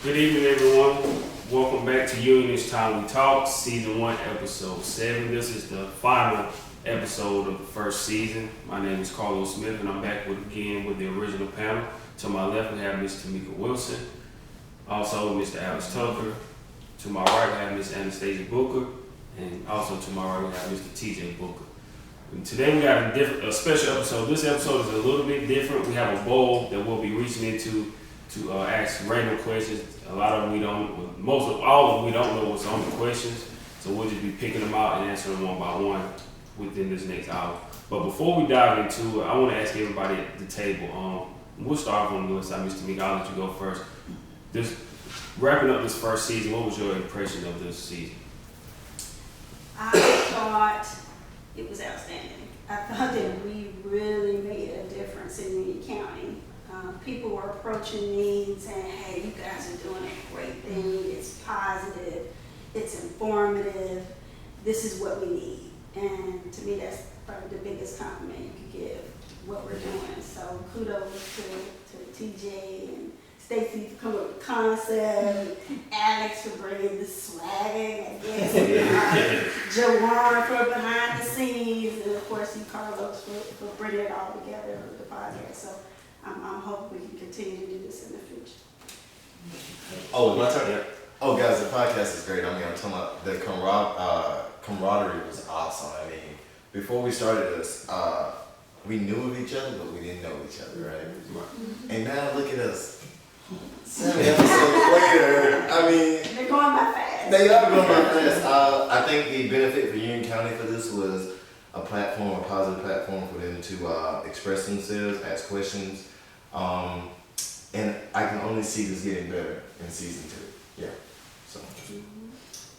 Good evening, everyone. Welcome back to Union. It's Time We Talk, Season 1, Episode 7. This is the final episode of the first season. My name is Carlos Smith, and I'm back again with the original panel. To my left, we have Ms. Tamika Wilson, also Mr. Alex Tucker. To my right, we have Ms. Anastasia Booker, and also to my right, we have Mr. TJ Booker. And today, we got a special episode. This episode is a little bit different. We have a bowl that we'll be reaching into to ask random questions. A lot of them we don't, all of them we don't know what's on the questions. So we'll just be picking them out and answering them one by one within this next hour. But before we dive into it, I want to ask everybody at the table. We'll start off on the list. Mr. Meek, I'll let you go first. Just wrapping up this first season, what was your impression of this season? I thought it was outstanding. I thought that we really made a difference in Union County. People were approaching me and saying, hey, you guys are doing a great thing. It's positive. It's informative. This is what we need. And to me, that's probably the biggest compliment you could give what we're doing. So kudos to TJ and Stacy for coming up with the concept, Alex for bringing the swag, I guess, Jawan for behind the scenes, and of course you, Carlos, for bringing it all together with the podcast. So I'm hoping we can continue to do this in the future. Oh, my turn. Yeah. Oh, guys, the podcast is great. I mean, I'm talking about the camaraderie was awesome. I mean, before we started this, we knew of each other, but we didn't know each other, right? Mm-hmm. And now look at us. 7 episodes later. I mean, they're going by fast. They are going by fast. I think the benefit for Union County for this was a platform, a positive platform for them to express themselves, ask questions. And I can only see this getting better in season 2. Yeah. So.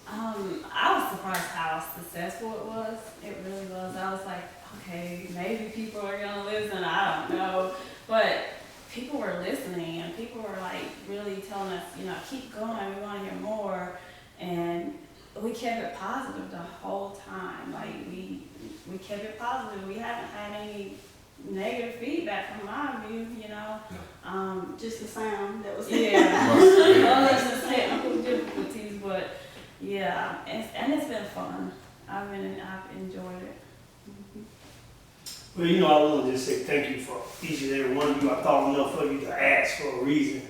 I was surprised how successful it was. It really was. I was like, okay, maybe people are gonna listen. I don't know, but people were listening, and people were like really telling us, keep going. We want to hear more, and we kept it positive the whole time. Like we kept it positive. We haven't had any negative feedback from my view, just the sound that was other than technical difficulties, but yeah, and it's been fun. I've enjoyed it. Well, I want to just say thank you for each and every one of you. I thought enough of you to ask for a reason.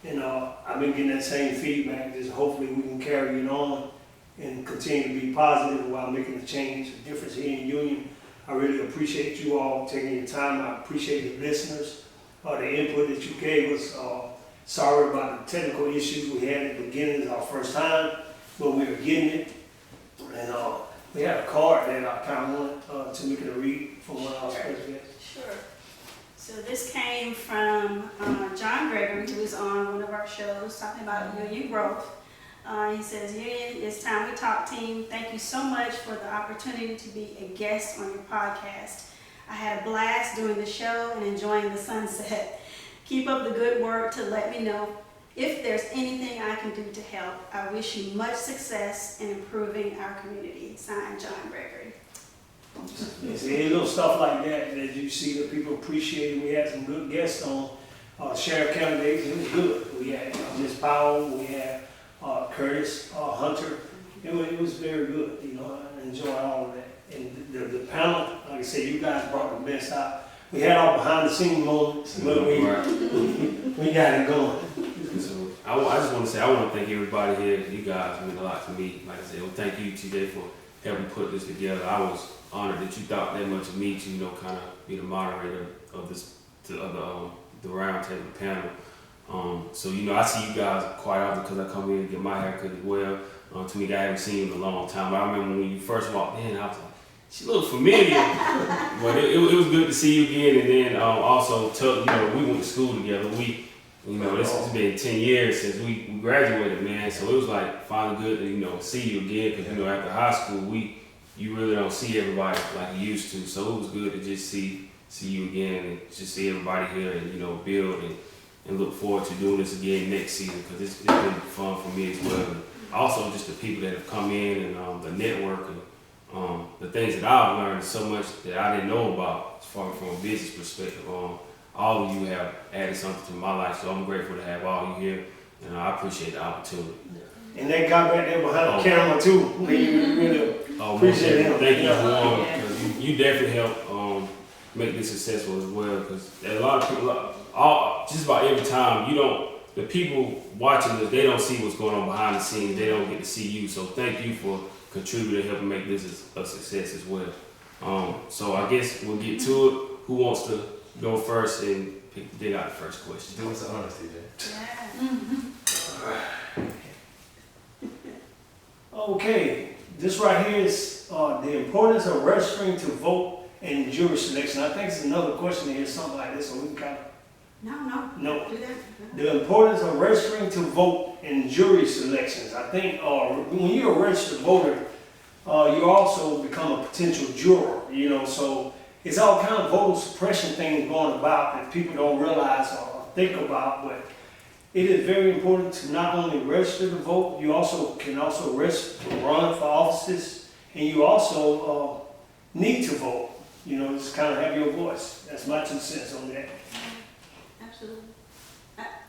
I've been getting that same feedback. Just hopefully we can carry it on and continue to be positive while making a change, a difference here in Union. I really appreciate you all taking your time. I appreciate the listeners, the input that you gave us. Sorry about the technical issues we had at the beginning. It's our first time, but we were getting it. And we had a card that I kind of want Tamika to read from one of our presidents. Sure. So this came from John Gregory, who was on one of our shows talking about union growth. He says, Union, it's Time We Talk team. Thank you so much for the opportunity to be a guest on your podcast. I had a blast doing the show and enjoying the sunset. Keep up the good work to let me know if there's anything I can do to help. I wish you much success in improving our community. Signed, John Gregory. Yes, little stuff like that you see that people appreciate. We had some good guests on. Sheriff candidates, it was good. We had Ms. Powell, we had Curtis, Hunter. It was very good. I enjoyed all of that. And the panel, like I said, you guys brought the best out. We had our behind the scenes moments, but we got it going. So I just want to say, I want to thank everybody here. You guys mean a lot to me. Like I said, well, thank you, TJ, for helping put this together. I was honored that you thought that much of me to, kind of be the moderator of this, the round table panel. So, I see you guys quite often because I come here and get my haircut as well. To me, I haven't seen you in a long time. But I remember when you first walked in, I was like, she looked familiar. But it was good to see you again. And then also, we went to school together. This has been 10 years since we graduated, man. So it was like finally good to, see you again. Because, after high school, you really don't see everybody like you used to. So it was good to just see you again and just see everybody here and, build and look forward to doing this again next season because it's been fun for me as well. And also just the people that have come in and the network and the things that I've learned so much that I didn't know about as far from a business perspective. All of you have added something to my life, so I'm grateful to have all you here. and I appreciate the opportunity. And that guy back there behind the camera too, we really Oh, appreciate him. Thank you Yeah. for because you definitely helped make this successful as well. Because a lot of people, just about every time, the people watching this, they don't see what's going on behind the scenes. They don't get to see you. So thank you for contributing, helping make this a success as well. So I guess we'll get to it. Who wants to go first and dig out the first question? Do us the honors, TJ. Yeah. Okay, this right here is the importance of registering to vote in jury selection. I think it's another question here, something like this, so we can kind of. No. Do that. The importance of registering to vote in jury selections. I think when you're a registered voter, you also become a potential juror, so it's all kind of voter suppression things going about that people don't realize or think about, but it is very important to not only register to vote, you can also register to run for offices, and you also need to vote, just kind of have your voice. That's my 2 cents on that. Absolutely.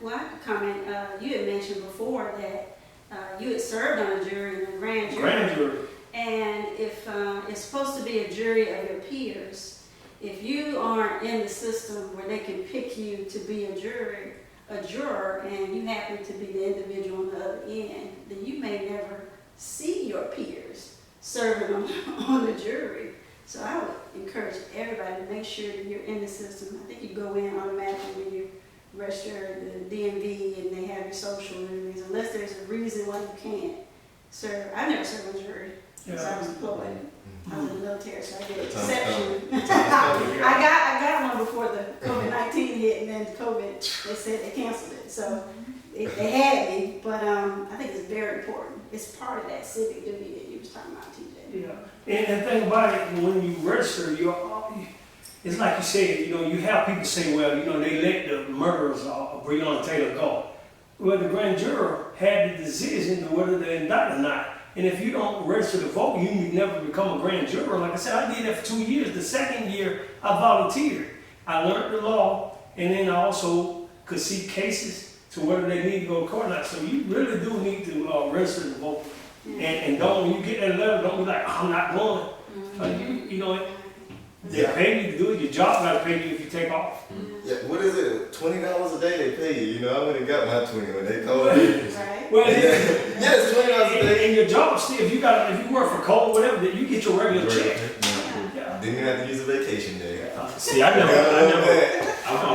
Well, I have to comment, you had mentioned before that you had served on a jury, in a grand jury. Grand jury. And if it's supposed to be a jury of your peers, if you aren't in the system where they can pick you to be a juror, and you happen to be the individual on the other end, then you may never see your peers serving on the jury. So I would encourage everybody to make sure that you're in the system. I think you go in automatically when you register the DMV and they have your social memories, unless there's a reason why you can't serve. I never served on jury because I was employed. I was in the military, so I get exception. I got one before the COVID-19 hit, and then COVID, they said they canceled it. So they had me, but I think it's very important. It's part of that civic duty that you was talking about, TJ. Yeah, and the thing about it, when you register, it's like you said, you have people say, well, they let the murderers of Breonna Taylor go. Well, the grand juror had the decision of whether to indict or not. And if you don't register to vote, you never become a grand juror. Like I said, I did that for 2 years. The second year, I volunteered. I learned the law, and then I also could see cases to whether they need to go to court or not. So you really do need to register to vote. And don't, when you get that letter, don't be like, I'm not going. They pay you to do it. Your job got to pay you if you take off. Yeah, what is it? $20 a day they pay you. I went and got my 20 when they called me. Right? Well, Yes, $20 a day. and your job still, if you work for coal, whatever, you get your regular check. Yeah. Didn't even have to use a vacation day. See, I'm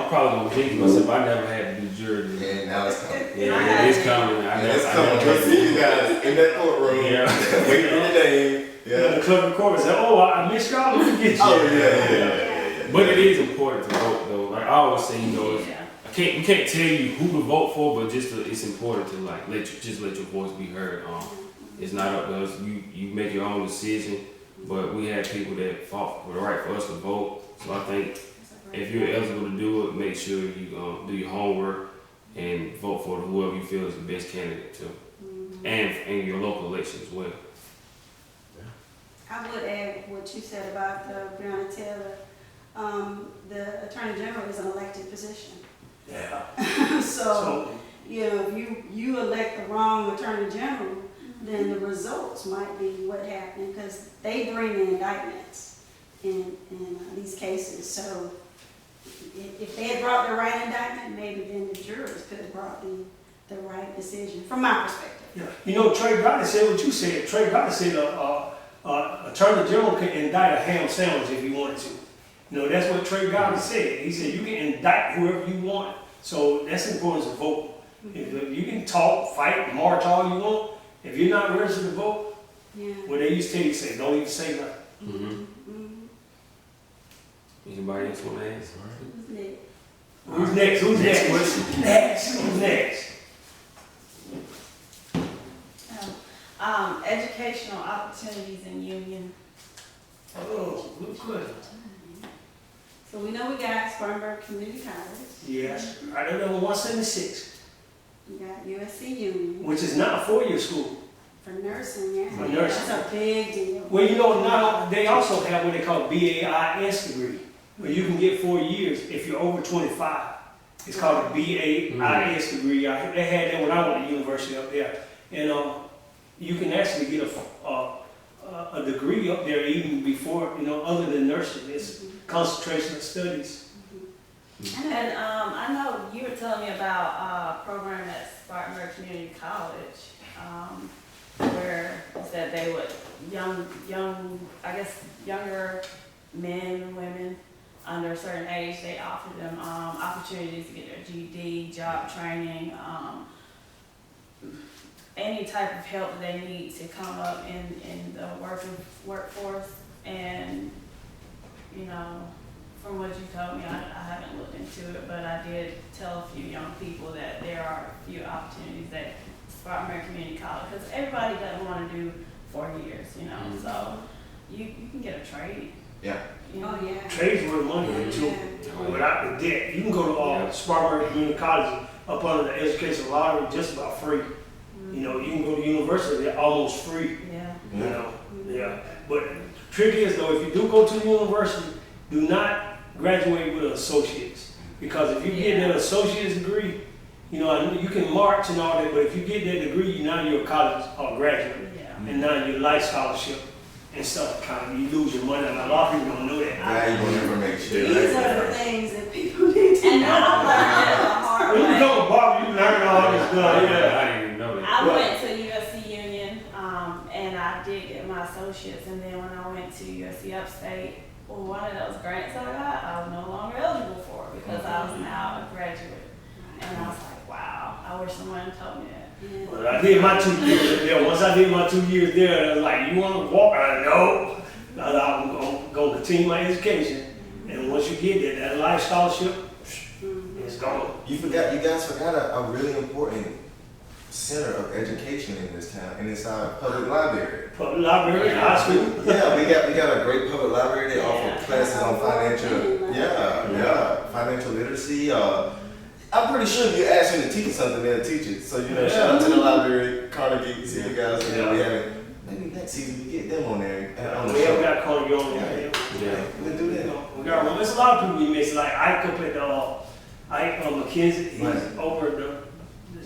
probably gonna jinx myself. I never had to do jury. And now it's coming. Yeah, it's coming. It's coming. We'll see you guys in that courtroom. Yeah. Waiting for your name. Yeah. The clerk of court said, "Oh, I missed y'all. Let me get you." Oh yeah. But it is important to vote, though. Like I always say, we can't tell you who to vote for, but it's important to let your voice be heard. It's not up to us. You make your own decision. But we had people that fought for the right for us to vote. So I think if you're eligible to do it, make sure you do your homework and vote for whoever you feel is the best candidate too, and your local election as well. I would add what you said about the Breonna Taylor. The Attorney General is an elected position. Yeah. So if you elect the wrong Attorney General, then the results might be what happened, because they bring in indictments in these cases. So if they had brought the right indictment, maybe then the jurors could have brought the right decision, from my perspective. Yeah. Trey Gotti said what you said. Trey Gotti said Attorney General can indict a ham sandwich if he wanted to. That's what Trey Gotti said. He said you can indict whoever you want. So that's the importance of voting. If you can talk, fight, march all you want. If you're not registered to vote, what they used to tell you, say, don't even say nothing. Anybody else want to ask? Who's next? Who's next? Who's next? Educational opportunities in Union. Oh, good question. So we know we got Spartanburg Community College. Yes, right there on 176. We got USC Union. Which is not a 4-year school. For nursing, yeah. For nursing. That's a big deal. Well, now they also have what they call BAIS degree, where you can get 4 years if you're over 25. It's called a BAIS degree. They had that when I went to university up there. And you can actually get a degree up there even before, other than nursing. It's concentration of studies. And I know you were telling me about a program at Spartanburg Community College, where you said they would, younger men and women under a certain age, they offered them opportunities to get their GED, job training, any type of help that they need to come up in the workforce. And, from what you told me, I haven't looked into it, but I did tell a few young people that there are a few opportunities at Spartanburg Community College, because everybody doesn't want to do 4 years, so you can get a trade. Yeah. Oh, yeah. Trades where the money is too, Yeah. without the debt. You can go to Spartanburg Community College up under the education lottery just about free. You can go to university, they're almost free. Yeah. Yeah. But the trick is though, if you do go to the university, do not graduate with an associate's. Because if you get an associate's degree, you can march and all that, but if you get that degree, now you're a college graduate. Yeah. And now your life scholarship and stuff, you lose your money. And a lot of people don't know that. Valuable information. These are the things that people need to And know. I learned it the hard When you way. become a barber, you learn all this stuff. Yeah. I didn't even know that. I went to USC Union, and I did get my associates, and then when I went to USC Upstate, one of those grants I got, I was no longer eligible for it because I was now a graduate. And I was like, wow, I wish someone had told me that. Yeah. But I did my 2 years there. Once I did my 2 years there, I was like, you want to walk? I know. I'm going to continue my education. And once you get that life scholarship, it's gone. You guys forgot a really important center of education in this town, and it's our public library. Public library, high school. Yeah, we got a great public library. They offer Yeah. classes on financial, financial literacy. I'm pretty sure if you ask them to teach something, they'll teach it. So shout out to the library, Carnegie, see you guys. We having maybe next season we get them on there. We haven't got Carnegie on there. Yeah. We'll do that. We got one. There's a lot of people we miss. Like Ike up at Ike McKenzie. He's Right. over at the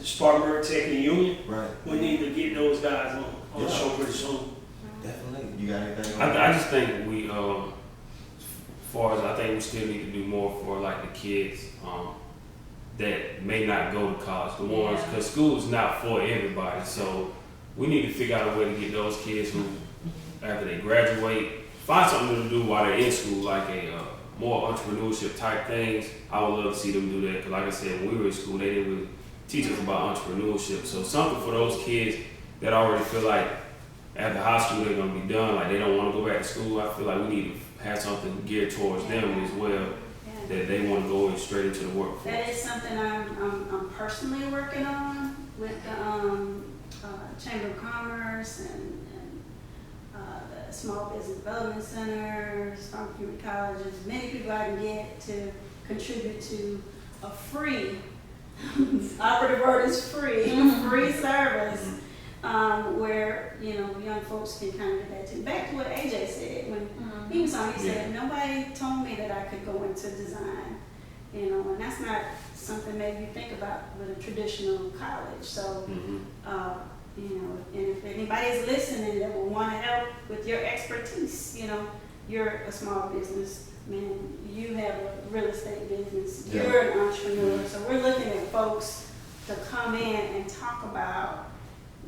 Spartanburg Tech and Union. Right. We need to get those guys on the Yeah. show pretty soon. Definitely. You got anything? On I just think we, as far as I think we still need to do more for like the kids that may not go to college, the ones, Yeah. because school is not for everybody. So we need to figure out a way to get those kids who, after they graduate, find something to do while they're in school, like a more entrepreneurship type things. I would love to see them do that, because like I said, when we were in school, they didn't really teach us about entrepreneurship. So something for those kids that already feel like after high school they're gonna be done, like they don't want to go back to school. I feel like we need to have something geared towards them as well, that they want to go in straight into the workforce. That is something I'm personally working on with the Chamber of Commerce and the Small Business Development Center, Spartanburg Community Colleges, many people I can get to contribute to a free, operative word is free, free service, where, young folks can kind of get that too. Back to what AJ said, when he was on, he said, nobody told me that I could go into design, and that's not something maybe you think about with a traditional college. So, and if anybody is listening that will want to help with your expertise, you're a small business man, you have a real estate business, you're an entrepreneur. So we're looking at folks to come in and talk about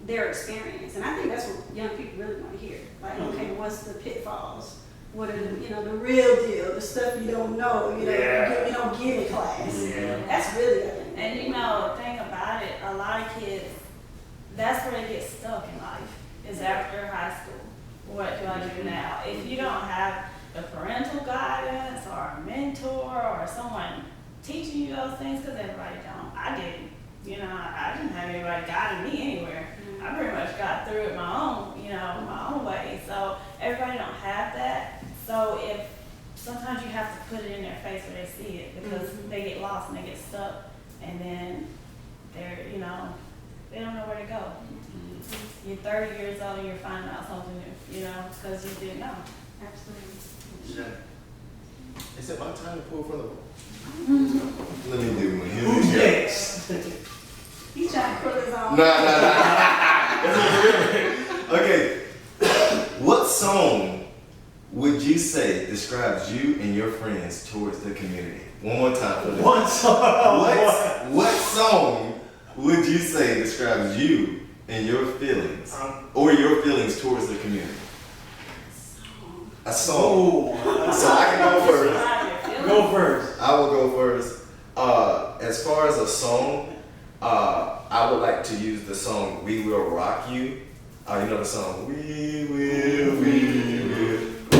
their experience. And I think that's what young people really want to hear. Like, okay, what's the pitfalls? What are the, the real deal, the stuff you don't know, you don't get in class. Yeah. That's really, I think. And the thing about it, a lot of kids, that's where they get stuck in life, is after high school. What do I do now? If you don't have the parental guidance or a mentor or someone teaching you those things, because everybody don't. I didn't. I didn't have anybody guiding me anywhere. I pretty much got through it my own way. So everybody don't have that. So if sometimes you have to put it in their face where they see it, because they get lost and they get stuck, and then they're, they don't know where to go. You're 30 years old and you're finding out something new, because you didn't know. Absolutely. Yeah. Is it my time to pull from the? Let me do one. Who's next? He's trying to put his on. Nah. Okay. What song would you say describes you and your friends towards the community? One more time. Please. One song. What song would you say describes you and your feelings, or your feelings towards the community? A song. Oh, So I can go first. go first. I will go first. As far as a song, I would like to use the song "We Will Rock You." You know the song "We Will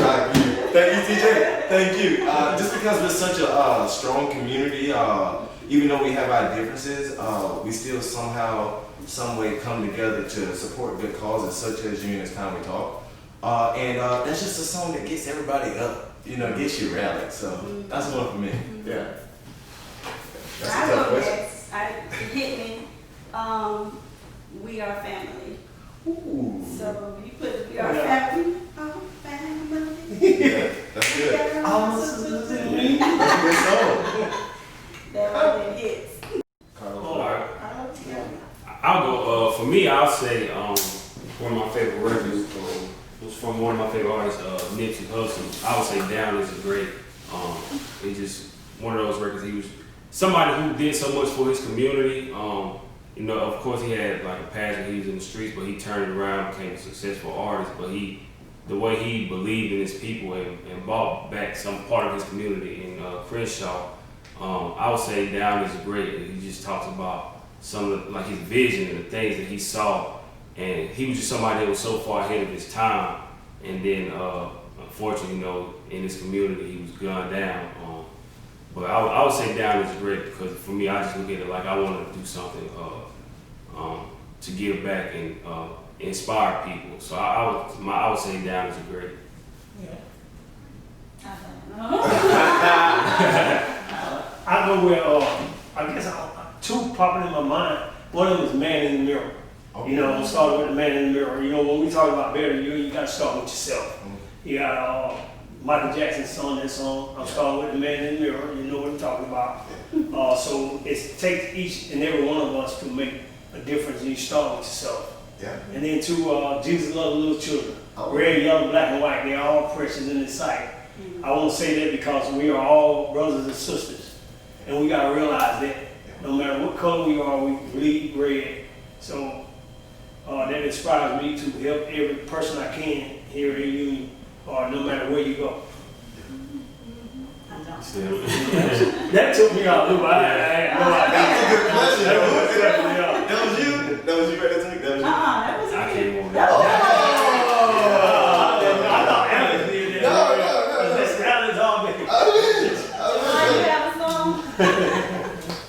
Rock You." Thank you, TJ. Thank you. Just because we're such a strong community, even though we have our differences, we still somehow, some way come together to support good causes such as Union's Time We Talk. And that's just a song that gets everybody up, gets you rallied. So that's one for me. Yeah. That's a I tough go question. next. It hit me. We are family. Ooh. So you put we are Yeah. family. Oh, family. Yeah, that's good. That's a good song. That really hits. Carlos. All right. Yeah. I'll go. For me, I'll say one of my favorite records was from one of my favorite artists, Nipsey Hussle. I would say "Down" is a great. It's just one of those records. He was somebody who did so much for his community. Of course, he had like a passion. He was in the streets, but he turned around, became a successful artist. But the way he believed in his people and brought back some part of his community in Crenshaw, I would say "Down" is great. He just talks about some of like his vision and the things that he saw, and he was just somebody that was so far ahead of his time. And then, unfortunately, in his community, he was gunned down. But I would say "Down" is great because for me, I just look at it like I want to do something to give back and inspire people. So I would say "Down" is great. I go with, I guess two popping in my mind. One of them is "Man in the Mirror." I'm starting with the "Man in the Mirror." When we talk about better you got to start with yourself. You got Michael Jackson sung that song. I'm starting with the "Man in the Mirror." You know what I'm talking about. So it takes each and every one of us to make a difference, and you start with yourself. Yeah. And then Jesus loves little children. Oh. Red, yellow, black, and white, they're all precious in His sight. I want to say that because we are all brothers and sisters. And we got to realize that no matter what color we are, we bleed red. So that inspires me to help every person I can here in Union, or no matter where you go. That took me out, Lou. I had no idea. That was a good question. That took me out. That was you. That was you ready to take. That was you. That was I it. came on That that. I thought Alex did that. No. That's Alex all day. Do you have a song?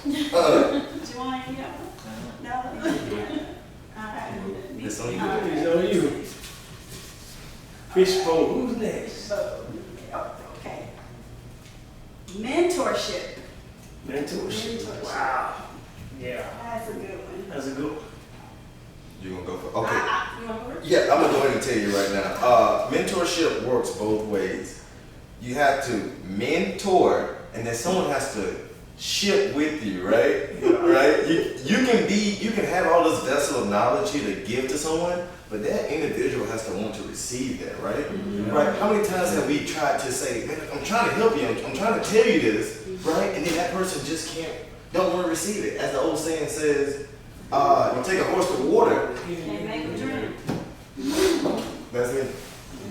Do you want to hear one? No? All right. It's on you. It's on you. Fishbowl, who's next? Okay. Mentorship. Mentorship. Wow. Yeah, That's a good one. that's a good one. You gonna go for? Okay. You want to go first? Yeah, I'm gonna go ahead and tell you right now. Mentorship works both ways. You have to mentor, and then someone has to ship with you, right? Right? You can have all this vessel of knowledge here to give to someone, but that individual has to want to receive that, right? Right? How many times have we tried to say, man, I'm trying to help you, I'm trying to tell you this, right? And then that person just don't want to receive it. As the old saying says, you take a horse to water. And make a drink. That's me.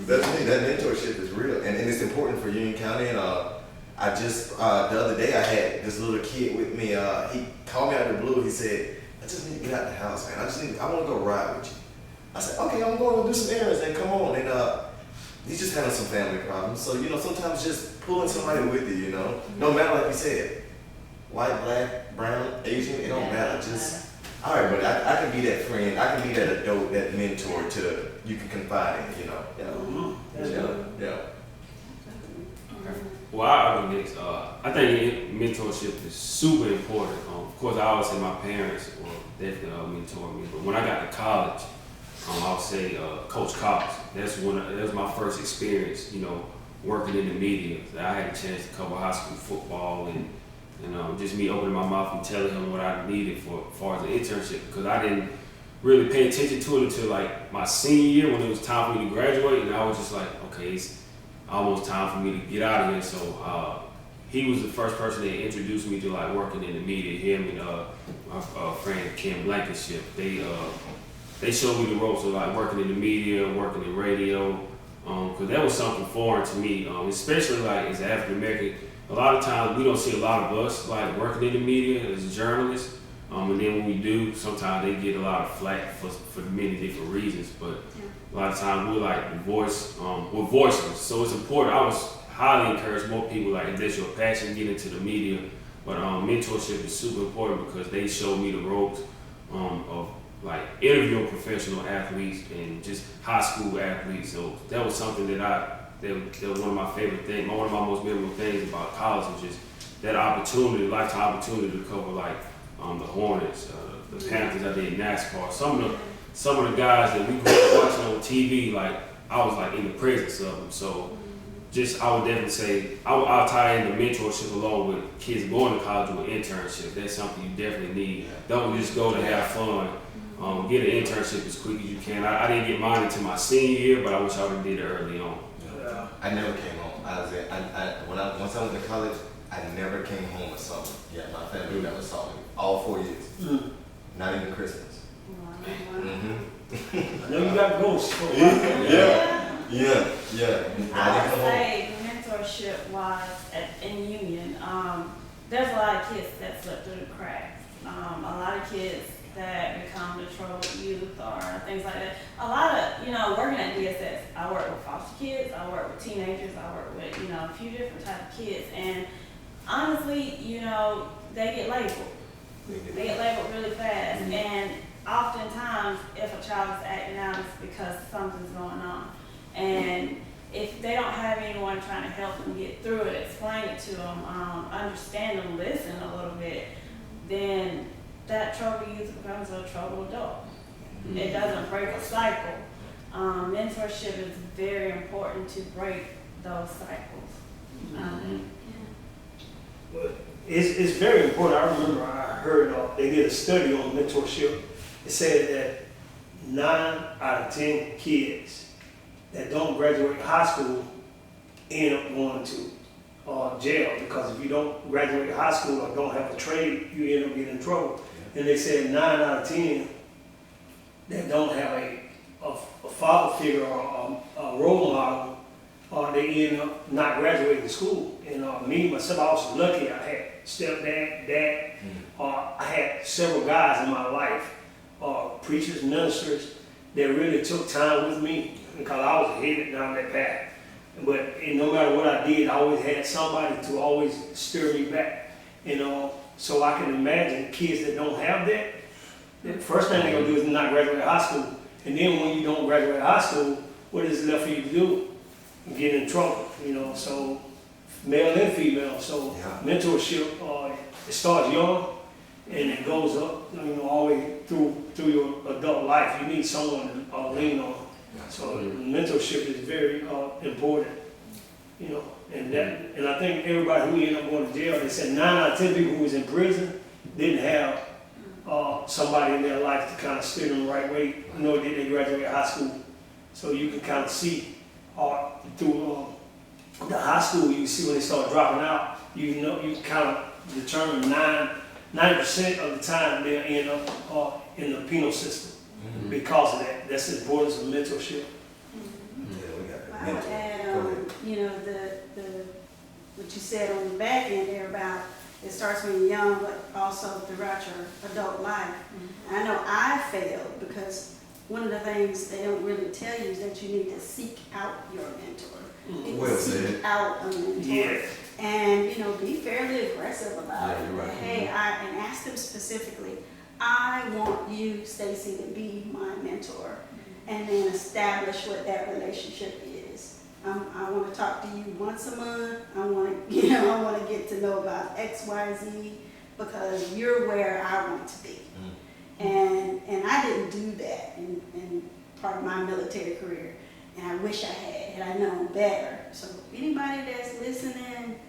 That's me. That mentorship is real, and it's important for Union County. And I just the other day I had this little kid with me. He called me out of the blue. He said, "I just need to get out the house, man. I want to go ride with you." I said, "Okay, I'm going to do some errands, and come on." And he's just having some family problems. So sometimes just pulling somebody with you, no matter, like you said, white, black, brown, Asian, it don't matter. Just all right, but I can be that friend. I can be that adult, that mentor to you can confide in. That's good. Yeah. Well, I'll go next. I think mentorship is super important. Of course, I always say my parents will definitely mentor me. But when I got to college, I'll say Coach Cox. That was my first experience, working in the media. I had a chance to cover high school football and just me opening my mouth and telling him what I needed for as far as an internship, because I didn't really pay attention to it until like my senior year when it was time for me to graduate, and I was just like, okay, it's almost time for me to get out of here. So he was the first person that introduced me to like working in the media. Him and my friend Ken Blankenship. They showed me the ropes of like working in the media, working in radio, because that was something foreign to me, especially like as an African American. A lot of times we don't see a lot of us like working in the media as journalists, and then when we do, sometimes they get a lot of flack for many different reasons. But a lot of times we're like the voice, we're voiceless. So it's important. I was highly encourage more people, like if that's your passion, get into the media. But mentorship is super important because they showed me the ropes of like interviewing professional athletes and just high school athletes. So that was something that was one of my favorite things. One of my most memorable things about college was just that opportunity, lifetime opportunity to cover like the Hornets, the Panthers. I did NASCAR. Some of the guys that we grew up watching on TV, like I was like in the presence of them. So just I would definitely say I'll tie in the mentorship along with kids going to college with internship. That's something you definitely need. Don't just go to have fun. Get an internship as quick as you can. I didn't get mine until my senior year, but I wish I would have did it early on. Yeah. I never came home. Once I went to college, I never came home with something. Yeah, my family never saw me. All 4 years. Not even Christmas. I know you got ghosts. Yeah. I would say mentorship wise in Union, there's a lot of kids that slip through the cracks. A lot of kids that become the troubled youth or things like that. A lot of, working at DSS, I work with foster kids, I work with teenagers, I work with, a few different types of kids. And honestly, they get labeled. They get labeled really fast. And oftentimes, if a child is acting out, it's because something's going on. And if they don't have anyone trying to help them get through it, explain it to them, understand them, listen a little bit, then that troubled youth becomes a troubled adult. It doesn't break a cycle. Mentorship is very important to break those cycles. But it's very important. I remember I heard they did a study on mentorship. It said that 9 out of 10 kids that don't graduate high school end up going to jail, because if you don't graduate high school or don't have a trade, you end up getting in trouble. And they said 9 out of 10 that don't have a father figure or a role model, they end up not graduating school. And me, myself, I was lucky. I had stepdad, dad. I had several guys in my life, preachers, ministers, that really took time with me because I was headed down that path. But no matter what I did, I always had somebody to always steer me back. So I can imagine kids that don't have that, the first thing they're going to do is not graduate high school. And then when you don't graduate high school, what is left for you to do? Get in trouble, so male and female. So mentorship, it starts young and it goes up, all the way through your adult life. You need someone to lean on. So mentorship is very important, and I think everybody who ended up going to jail, they said 9 out of 10 people who was in prison didn't have somebody in their life to kind of steer them the right way, did they graduate high school. So you can kind of see through the high school, you can see when they start dropping out, you kind of determine 90% of the time they'll end up in the penal system. Because of that. That's the importance of mentorship. I would add, what you said on the back end there about it starts when you're young, but also throughout your adult life. I know I failed because one of the things they don't really tell you is that you need to seek out your mentor. You need to seek out a mentor. Yeah. And, be fairly aggressive about it. You're right. Hey, and ask them specifically, I want you, Stacy, to be my mentor, and then establish what that relationship is. I want to talk to you once a month. I want to get to know about X, Y, Z, because you're where I want to be. And I didn't do that in part of my military career. and I wish I had I known better. So anybody that's listening,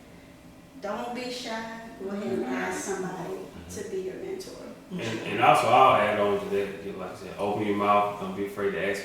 don't be shy. Go ahead and ask somebody to be your mentor. And also I'll add on to that, like I said, open your mouth. Don't be afraid to ask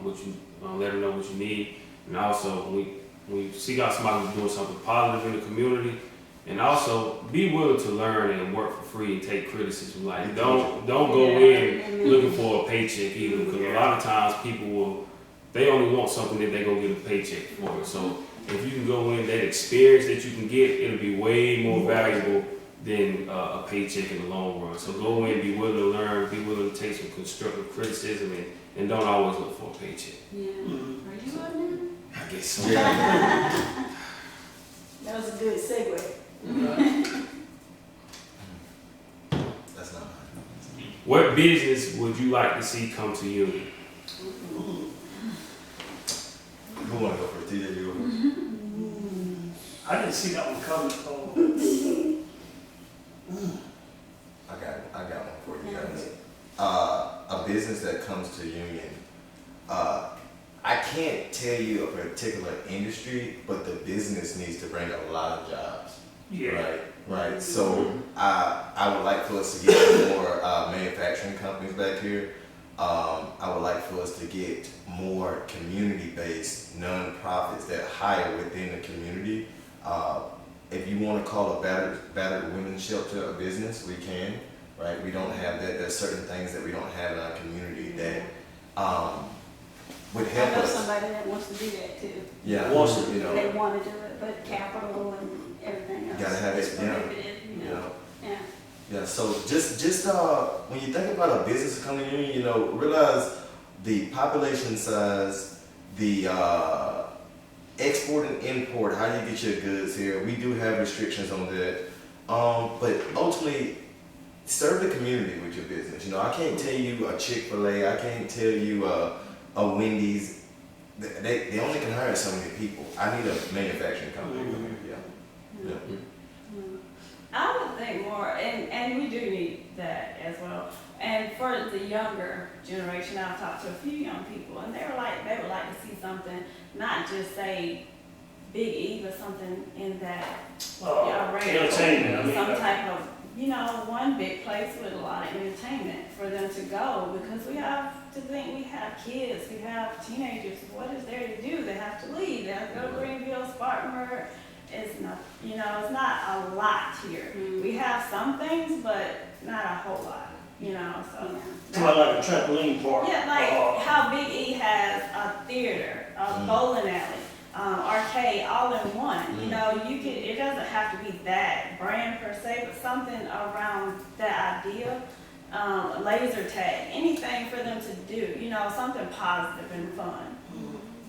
what you let them know what you need. And also when you seek out somebody who's doing something positive in the community, and also be willing to learn and work for free and take criticism. Like don't go in looking for a paycheck either, because a lot of times people they only want something that they gonna get a paycheck for. So if you can go in, that experience that you can get, it'll be way more valuable than a paycheck in the long run. So go in, be willing to learn, be willing to take some constructive criticism, and don't always look for a paycheck. Yeah. Are you up now? I guess so. Yeah. That was a good segue. That's not mine. What business would you like to see come to Union? Who wanna go first? TJ, you go first? I didn't see that one coming. I got one for you guys. A business that comes to Union. I can't tell you a particular industry, but the business needs to bring a lot of jobs. Yeah. Right. So I would like for us to get more manufacturing companies back here. I would like for us to get more community-based nonprofits that hire within the community. If you want to call a battered women's shelter a business, we can. Right. We don't have that. There's certain things that we don't have in our community that would help I know us. somebody that wants to do that too. Yeah. Wants to, you know. They want to do it, but capital and everything else. Gotta have it, is prohibited, You know. Yeah. Yeah, so just when you think about a business coming in, you know, realize the population size, the export and import, how you get your goods here. We do have restrictions on that, but ultimately, serve the community with your business. You know, I can't tell you a Chick-fil-A, I can't tell you a Wendy's. They only can hire so many people. I need a manufacturing company. Yeah. I would think more, and we do need that as well. And for the younger generation, I've talked to a few young people, and they would like to see something, not just say Big E, but something in that Entertainment. I mean, some type of, one big place with a lot of entertainment for them to go, because we have to think, we have kids, we have teenagers. What is there to do? They have to leave. They have to go to Greenville, Spartanburg. It's not, it's not a lot here. Mm-hmm. We have some things, but not a whole lot, so. to like a trampoline park. Yeah, like how Big E has a theater, a bowling alley, arcade, all in one. It doesn't have to be that brand per se, but something around that idea. Laser tag, anything for them to do, something positive and fun.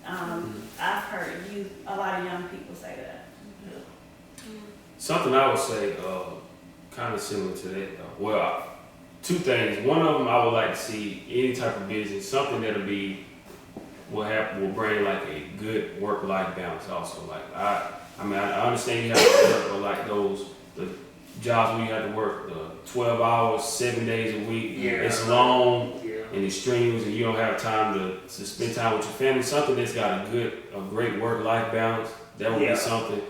I've heard a lot of young people say that. Something I would say, kind of similar to that. Well, two things. One of them, I would like to see any type of business, something that'll will bring like a good work-life balance. Also, like I understand you have to work, but like the jobs where you have to work 12 hours, 7 days a week. Yeah. It's long Yeah. and it's strenuous, and you don't have time to spend time with your family. Something that's got a great work-life balance. That would be something.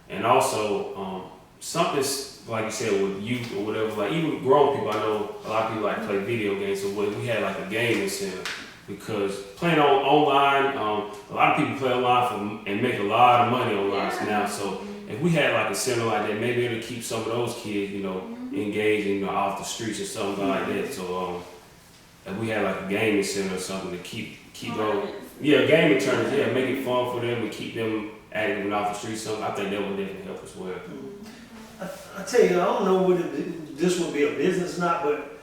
And also, something like you said with youth or whatever, like even grown people, I know a lot of people like play video games, so we had like a gaming center, because playing online, a lot of people play online and make a lot of money online now, so if we had like a center like that, maybe it'll keep some of those kids, engaged and off the streets or something like that. So if we had like a gaming center or something to keep those, gaming tournaments, make it fun for them and keep them active and off the streets, something, I think that would definitely help as well. I tell you, I don't know whether this would be a business or not, but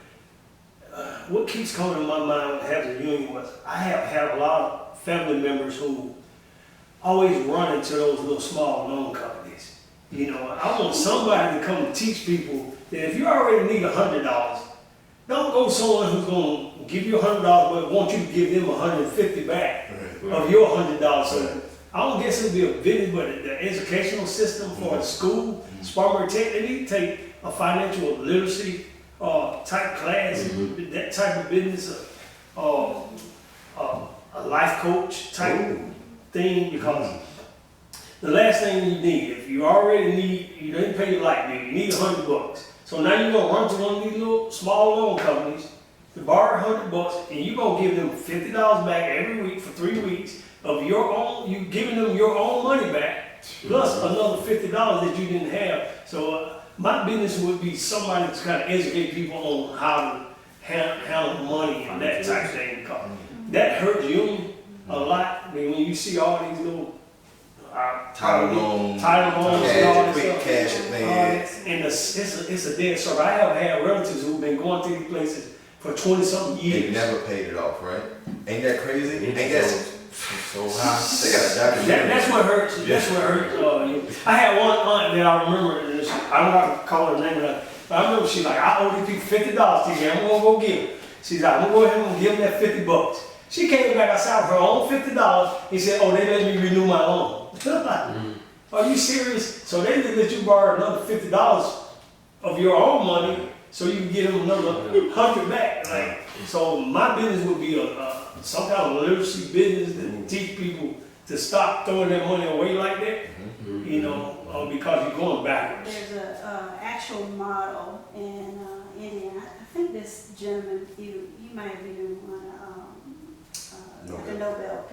what keeps coming to my mind with Hazard Union was I have had a lot of family members who always run into those little small loan companies. I want somebody to come and teach people that if you already need $100, don't go to someone who's going to give you $100 but want you to give them $150 back of your $100. So I don't guess it'll be a business, but the educational system for a school, Spartanburg Tech, they need to take a financial literacy type class, that type of business, a life coach type Ooh. thing, because the last thing you need, if you already need, you didn't pay your light bill, you need $100. So now you're gonna run to one of these little small loan companies to borrow $100, and you're gonna give them $50 back every week for 3 weeks of your own. You giving them your own money back plus another $50 that you didn't have. So my business would be somebody to kind of educate people on how to handle money and that type of thing. Because that hurts you a lot. I mean, when you see all these little Title loans, title loans and all cash, this quick stuff. cash thing. And it's a dead circle. I have had relatives who've been going to these places for 20-something They years. never paid it off, right? Ain't that crazy? Ain't that so high. they got a documentary. That's what hurts. That's what hurts. I had one aunt that I remember. And I don't know how to call her name, but I remember she's like, I owe these people $50 to you. I'm gonna go give them. She's like, I'm gonna go ahead and give them that $50. She came back outside with her own $50 and said, oh, they let me renew my loan. Are you serious? So they just let you borrow another $50 of your own money so you can get them another $100 back. Like, so my business would be some kind of literacy business that teach people to stop throwing their money away like that, you know, because you're going backwards. There's a actual model in India. I think this gentleman, you might have even won like a Nobel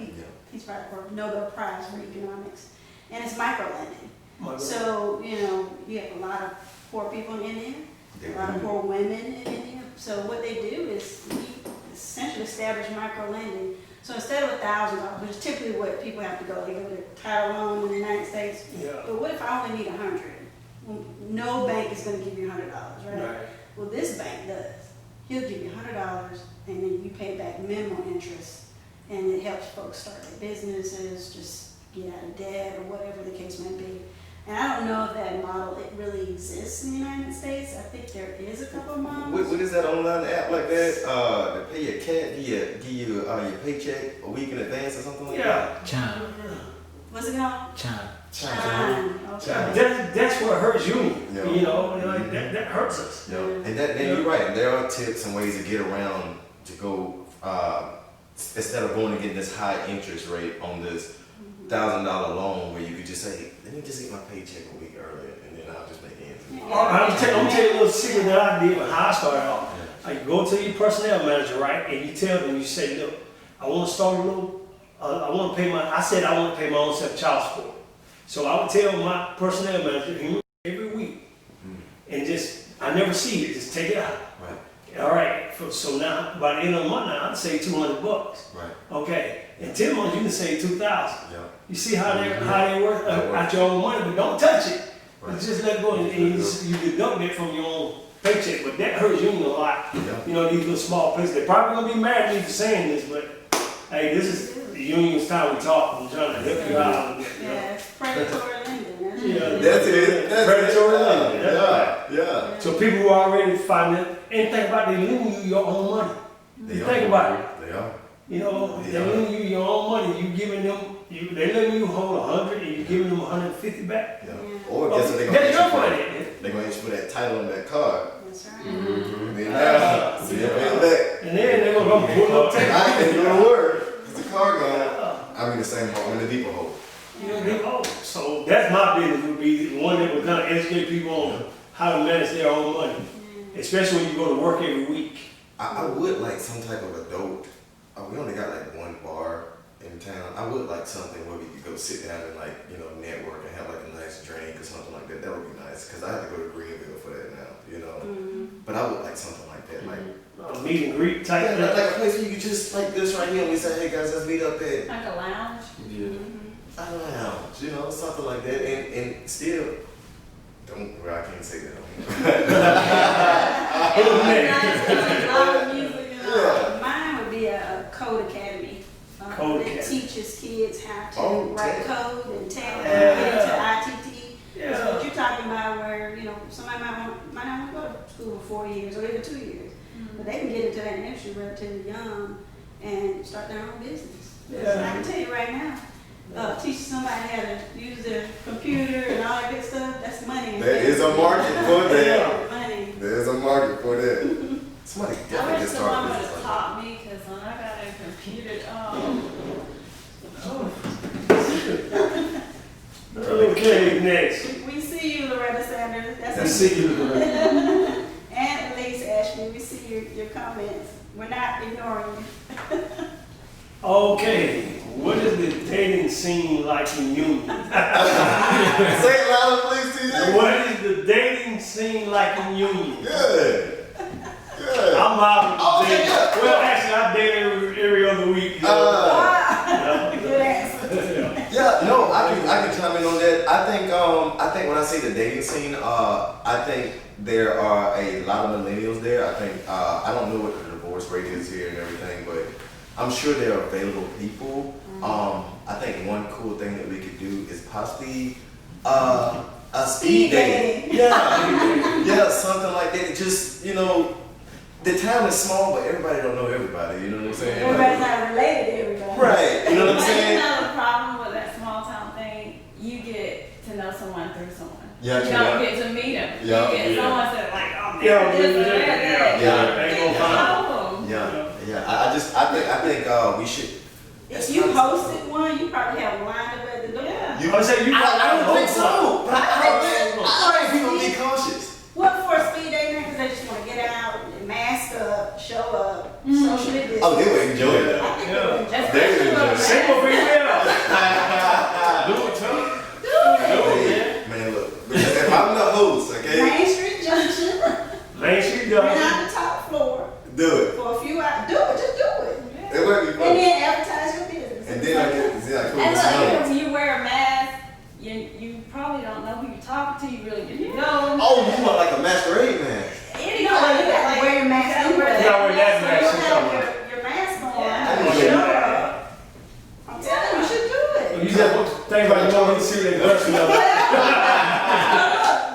Peace Prize or Nobel Prize for economics, and it's microlending. So you know you have a lot of poor people in India, a lot of poor women in India. So what they do is we essentially establish microlending. So instead of $1,000, which is typically what people have to go, they go to title loan in the United States. Yeah. But what if I only need 100? Well, no bank is going to give you $100, right? Well, this bank does. He'll give you $100, and then you pay back minimal interest, and it helps folks start their businesses, just get out of debt or whatever the case may be. And I don't know if that model it really exists in the United States. I think there is a couple of models. What is that online app like that? To pay your cat, give you your paycheck a week in advance or something like that? Chime. What's it called? Chime. Chime. Okay. That's what hurts you. Yeah. You know, like that hurts us. Yeah. And you're right. There are tips and ways to get around to go instead of going and getting this high interest rate on this $1,000 loan where you could just say, let me just get my paycheck a week earlier and then I'll just make ends meet. I'm tell you a little secret that I did when I started off. Like, go to your personnel manager, right, and you tell them, you say, look, I want to start a little, I want to pay my own self child support. So I would tell my personnel manager every week, and just, I never see it, just take it out. Right. All right, so now, by the end of the month now, I'd save $200. Right. Okay, in 10 months, you can save $2,000. Yeah. You see how they work out your own money, but don't touch it. Right. Just let go and you deduct it from your own paycheck, but that hurts you a lot. Yeah. You know, these little small places, they're probably gonna be mad at me for saying this, but hey, this is the union's time we talk. I'm trying to help you out a little bit. You know? Yeah, it's predatory lending. That's Yeah. what it is. That's it. That's Predatory it. lending. That's Yeah. So people who are already finding and think about they lending you your own money. They are. Think about it. They are. You know, Yeah. they're lending you your own money. You giving them, they letting you hold 100 and you giving them 150 back. Yeah. Yeah. Or guess what they're gonna That's get your you for? money. They're gonna get you for that title on that card. That's right. And then now, so you pay it back. And then they're gonna come pull up tape. I ain't doing a word. It's the car gone. Yeah. I'm in the same hole. I'm in the deeper hole. You know, they owe. So that's my business would be the one that would kind of educate people on how to manage their own money, especially when you go to work every week. I would like some type of adult. We only got like one bar in town. I would like something where we could go sit down and like, you know, network and have like a nice drink or something like that. That would be nice because I have to go to Greenville for that now, you know. But I would like something like that, like Meet and greet type yeah, thing. like a place where you could just like this right here and we say, hey guys, let's meet up at Like a lounge. Yeah. a lounge, you know, something like that, and still don't. Well, I can't say that. A lot of music and all. Yeah. Mine would be a code academy. Code that academy. teaches kids how to Oh, write okay. code and tell them Yeah. get into ITT. That's Yeah. what you're talking about where, you know, somebody might not want to go to school for 4 years or even 2 years. But they can get into that industry relatively young and start their own business. Yeah. I can tell you right now, teaching somebody how to use their computer and all that good stuff, that's money. There is a market for that. Yeah, money. There's a market for that. Somebody I definitely wish just someone started would business have like taught me because when I got a computer, Okay, next. We see you, Loretta Sanders. I That's see you. and Elise Ashby. We see your comments. We're not ignoring you. Okay, what is the dating scene like in Union? Say it louder, please, TJ. What is the dating scene like in Union? Good. Good. I'm out Oh, of dating. yeah. Well, actually, I date every other week. You know? Good answer. Yeah, no, I can chime in on that. I think when I say the dating scene, I think there are a lot of millennials there. I think I don't know what the divorce rate is here and everything, but I'm sure there are available people. I think one cool thing that we could do is possibly a speed dating. Yeah, something like that. Just, you know, the town is small, but everybody don't know everybody. You know what I'm saying? Everybody's not related to everybody. Right. You know what I'm But saying? you know the problem with that small town thing, you get to know someone through someone. Yeah, You true. don't get to meet them. Yeah. You get Yeah. someone that like, oh, Yeah, they're this or that. Yeah. Ain't Get gonna to find know 'em. Yeah. I think we should. If you hosted one, you probably have a lined up at the door. Yeah. You, I say you I don't think so. But I think think people be cautious. What for a speed dating? Because they just want to get out and mask up, show up, socially distance. Oh, they would enjoy that. I think Yeah. they would enjoy That's it. They especially would with just- Single female. Do it, Tony. Do it, man. Man, look. Because if I'm the host, okay, Main Street Junction, Main Street rent Junction. out the top floor do it. for a few hours. Do it, just do it. It would be And fun. then advertise your business. And then I could And get some look, money. if you wear a mask, you probably don't know who you're talking to. You really get to know 'em. Oh, you want like a masquerade man? You gotta wear your mask. You gotta You gotta wear that mask. You She's have talking about. your mask on. Yeah. Show up. I'm telling you, you should do it. You just think about you don't see that girl. Look,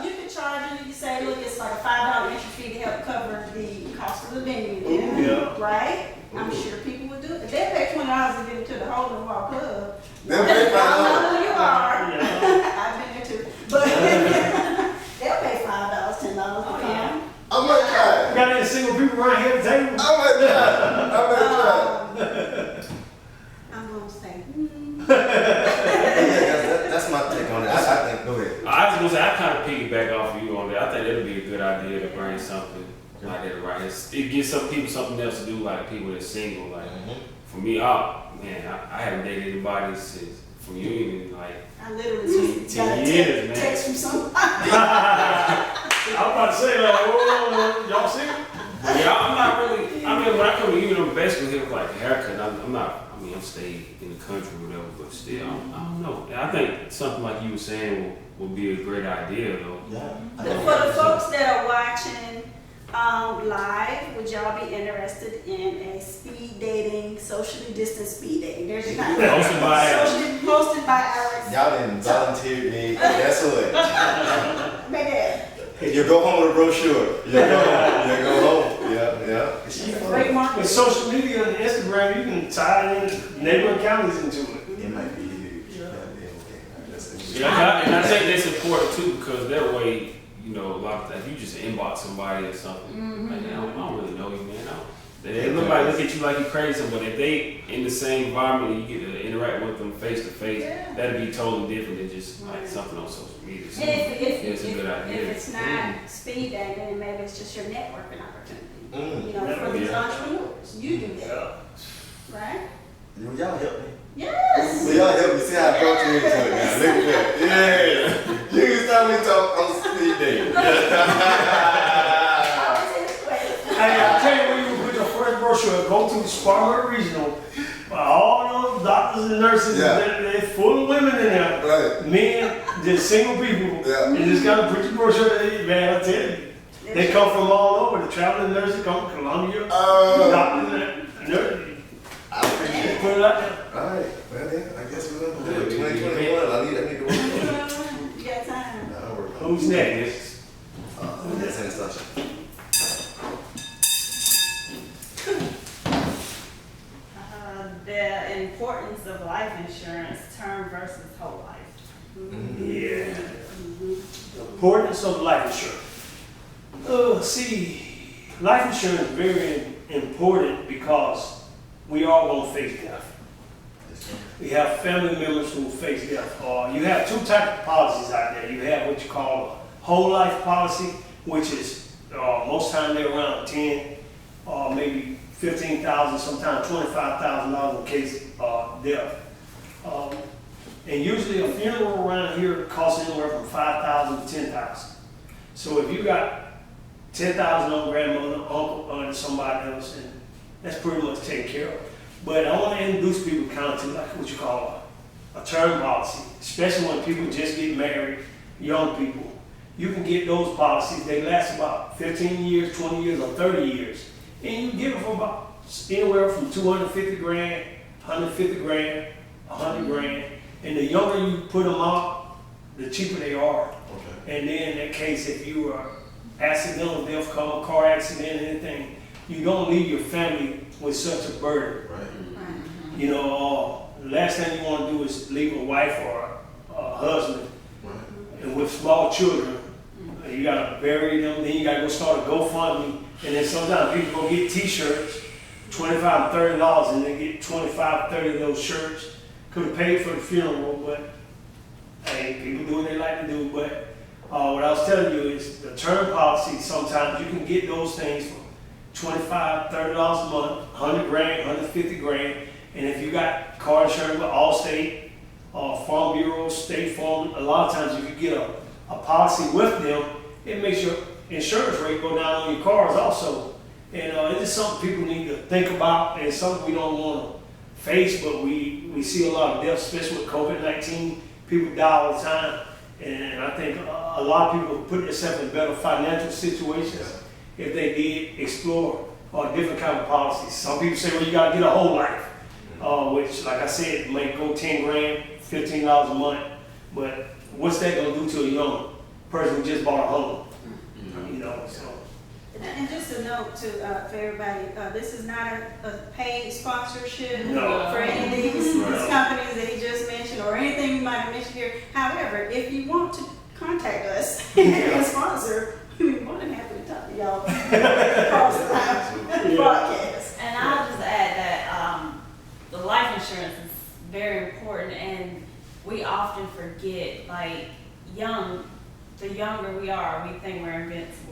you can charge them, you can say, look, it's like a $5 entry fee to help cover the cost of the venue. Ooh, yeah. Right? I'm sure people would do it. If they pay $20 to get into the hole in the wall club, They'll I pay don't know $5. who you are. Yeah. I've been there too. But they'll pay $5, $10 to come. I might try. Got any single people around here at the table? I might try. I'm gonna say, Yeah, that's my take on it. I think. Go ahead. I was gonna say I kind of piggyback off of you on that. I think that'd be a good idea to bring something like that right. It gives some people something else to do, like people that's single. Like for me, I haven't dated anybody since from Union. Like I literally just 10 got a years, man. text from somebody. I was about to say, like, whoa, y'all see? yeah, I'm not really. I mean, when I come to Union, I'm basically here for like a haircut. I'm not. I mean, I'm staying in the country or whatever, but still, I don't know. And I think something like you were saying would be a great idea, though. Yeah. For the folks that are watching live, would y'all be interested in a speed dating, socially distanced speed dating? There's your kind Posted by posted by Alex. Y'all didn't volunteer me. Guess what? Maybe You go home with a brochure. You go home. Yeah. it's a great market. With social media and Instagram, you can tie in neighboring counties into it. It might be huge. Yeah, okay. That's interesting. Yeah, and I think that's important too because that way, you know, a lot of times you just inbox somebody or something. Like, I don't really know you, man. They look at you like you're crazy, but if they in the same environment and you get to interact with them face to face, that'd be totally different than just like something on social media. So, And it's a good idea. if it's not speed dating, then maybe it's just your networking opportunity. You know, for these Yeah. entrepreneurs, you do that, right? Y'all help me. Yes. Well, y'all help me see how I brought you into it now. Look at that. Yeah. You can start me talk on speed dating. I was in this place. Hey, I tell you where you put your first brochure, go to Spartanburg Regional. All those doctors and nurses, Yeah. they're full of women in there. Right. Men, just single people. Yeah. You just gotta put your brochure there, man, I tell you. They come from all over. The traveling nurses come from Columbia. Doctors, nurses. I appreciate it. Put it out there. All right. Well, then, I guess we're going to do it. 2021. I need to work on it. You got time. I'll work on it. Who's next? That's instruction. The importance of life insurance, term versus whole life. Yeah. The importance of life insurance. See, life insurance is very important because we all gonna face death. We have family members who face death. You have two types of policies out there. You have what you call a whole life policy, which is most times they're around 10 or maybe 15,000, sometimes $25,000 in case of death. And usually a funeral around here costs anywhere from $5,000 to $10,000. So if you got $10,000 on grandmother, uncle, or somebody else, and that's pretty much taken care of. But I want to introduce people kind of to like what you call a term policy, especially when people just get married, young people. You can get those policies, they last about 15 years, 20 years, or 30 years. And you get them for about anywhere from 250 grand, 150 grand, 100 grand. And the younger you put them up, the cheaper they are. Okay. And then in that case, if you are accidental death, come a car accident, anything, you don't leave your family with such a burden. Right. Right. You know, last thing you want to do is leave a wife or a husband Right. and with small children. You gotta bury them, then you gotta go start a GoFundMe, and then sometimes people go get T-shirts, $25, $30, and they get 25, 30 of those shirts. Could have paid for the funeral, but hey, people do what they like to do. But what I was telling you is the term policy. Sometimes you can get those things for $25, $30 a month, 100 grand, 150 grand, and if you got car insurance with Allstate, Farm Bureau, State Farm, a lot of times if you get a policy with them, it makes your insurance rate go down on your cars also. And it's just something people need to think about, and something we don't want to face, but we see a lot of deaths, especially with COVID-19. People die all the time, and I think a lot of people put themselves in better financial situations if they did explore different kind of policies. Some people say, well, you got to get a whole life, which, like I said, may go 10 grand, $15 a month, but what's that going to do to a young person who just bought a home? You know, so. And just a note to for everybody, this is not a paid sponsorship No. for any of these Right. companies that he just mentioned or anything you might have mentioned here. However, if you want to contact us and sponsor, we're more than happy to talk to y'all across the broadcast. And I'll just add that the life insurance is very important, and we often forget, like, the younger we are, we think we're invincible.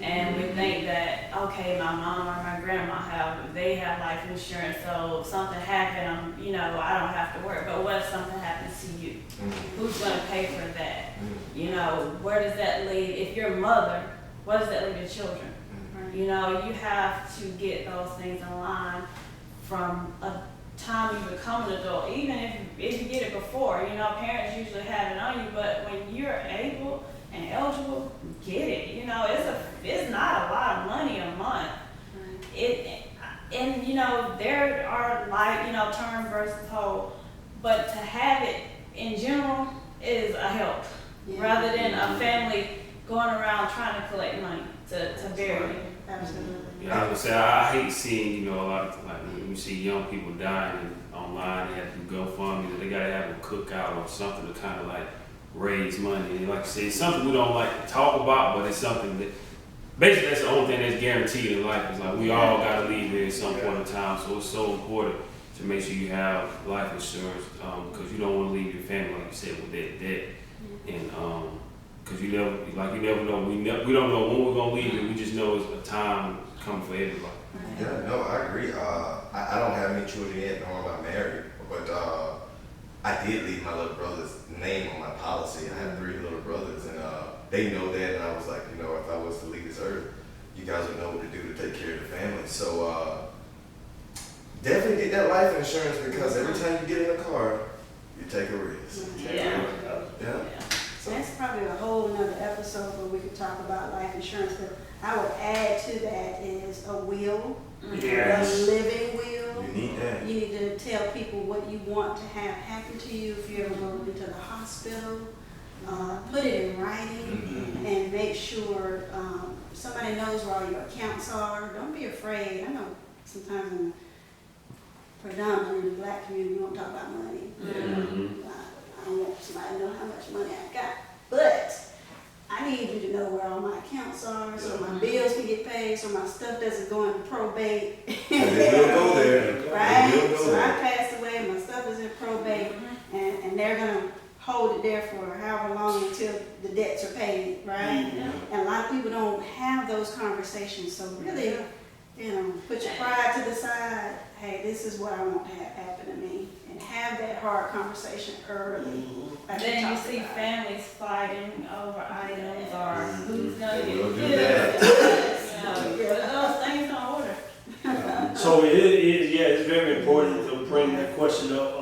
And we think that, okay, my mom or my grandma they have life insurance, so if something happened, you know, I don't have to worry. But what if something happens to you? Who's going to pay for that? You know, where does that leave? If you're a mother, what does that leave your children? You know, you have to get those things in line from a time you become an adult. Even if you get it before, you know, parents usually have it on you, but when you're able and eligible, get it. You know, it's not a lot of money a month. And you know, there are term versus whole, but to have it in general is a help rather than a family going around trying to collect money to bury you. Absolutely. Yeah, I was gonna say I hate seeing a lot of like when you see young people dying and online, they have to do GoFundMe, they gotta have a cookout or something to kind of like raise money. And like I said, it's something we don't like to talk about, but it's something that basically that's the only thing that's guaranteed in life. Is like we all gotta leave here at some point in time, so it's so important to make sure you have life insurance because you don't want to leave your family, like you said, with that debt. And because you never know, we don't know when we're gonna leave it. We just know it's a time coming for everybody. Yeah, no, I agree. I don't have any children yet, nor am I married, but I did leave my little brother's name on my policy. I have 3 little brothers, and they know that, and I was like, you know, if I was to leave this earth, you guys would know what to do to take care of the family. So definitely get that life insurance, because every time you get in a car, you take a risk. Yeah. Yeah. So, That's probably a whole nother episode where we could talk about life insurance, but I would add to that is a will, Yes. a living will. you need that. You need to tell people what you want to have happen to you if you ever go into the hospital. Put it in writing and make sure somebody knows where all your accounts are. Don't be afraid. I know sometimes in predominantly in the black community we don't talk about money. I don't want somebody to know how much money I got, but I need you to know where all my accounts are, so my bills can get paid, so my stuff doesn't go into probate. And it will go there. Right? It will go So I there. passed away, my stuff there for however long until the debts are paid, right? Yeah. And a lot of people don't have those conversations, so really, you know, put your pride to the side. Hey, this is what I want to have happen to me, and have that hard conversation early. like we Then you talked see about. families fighting over items or who's gonna They get will do this. that. You know, put those things in order. So it's very important to bring that question up.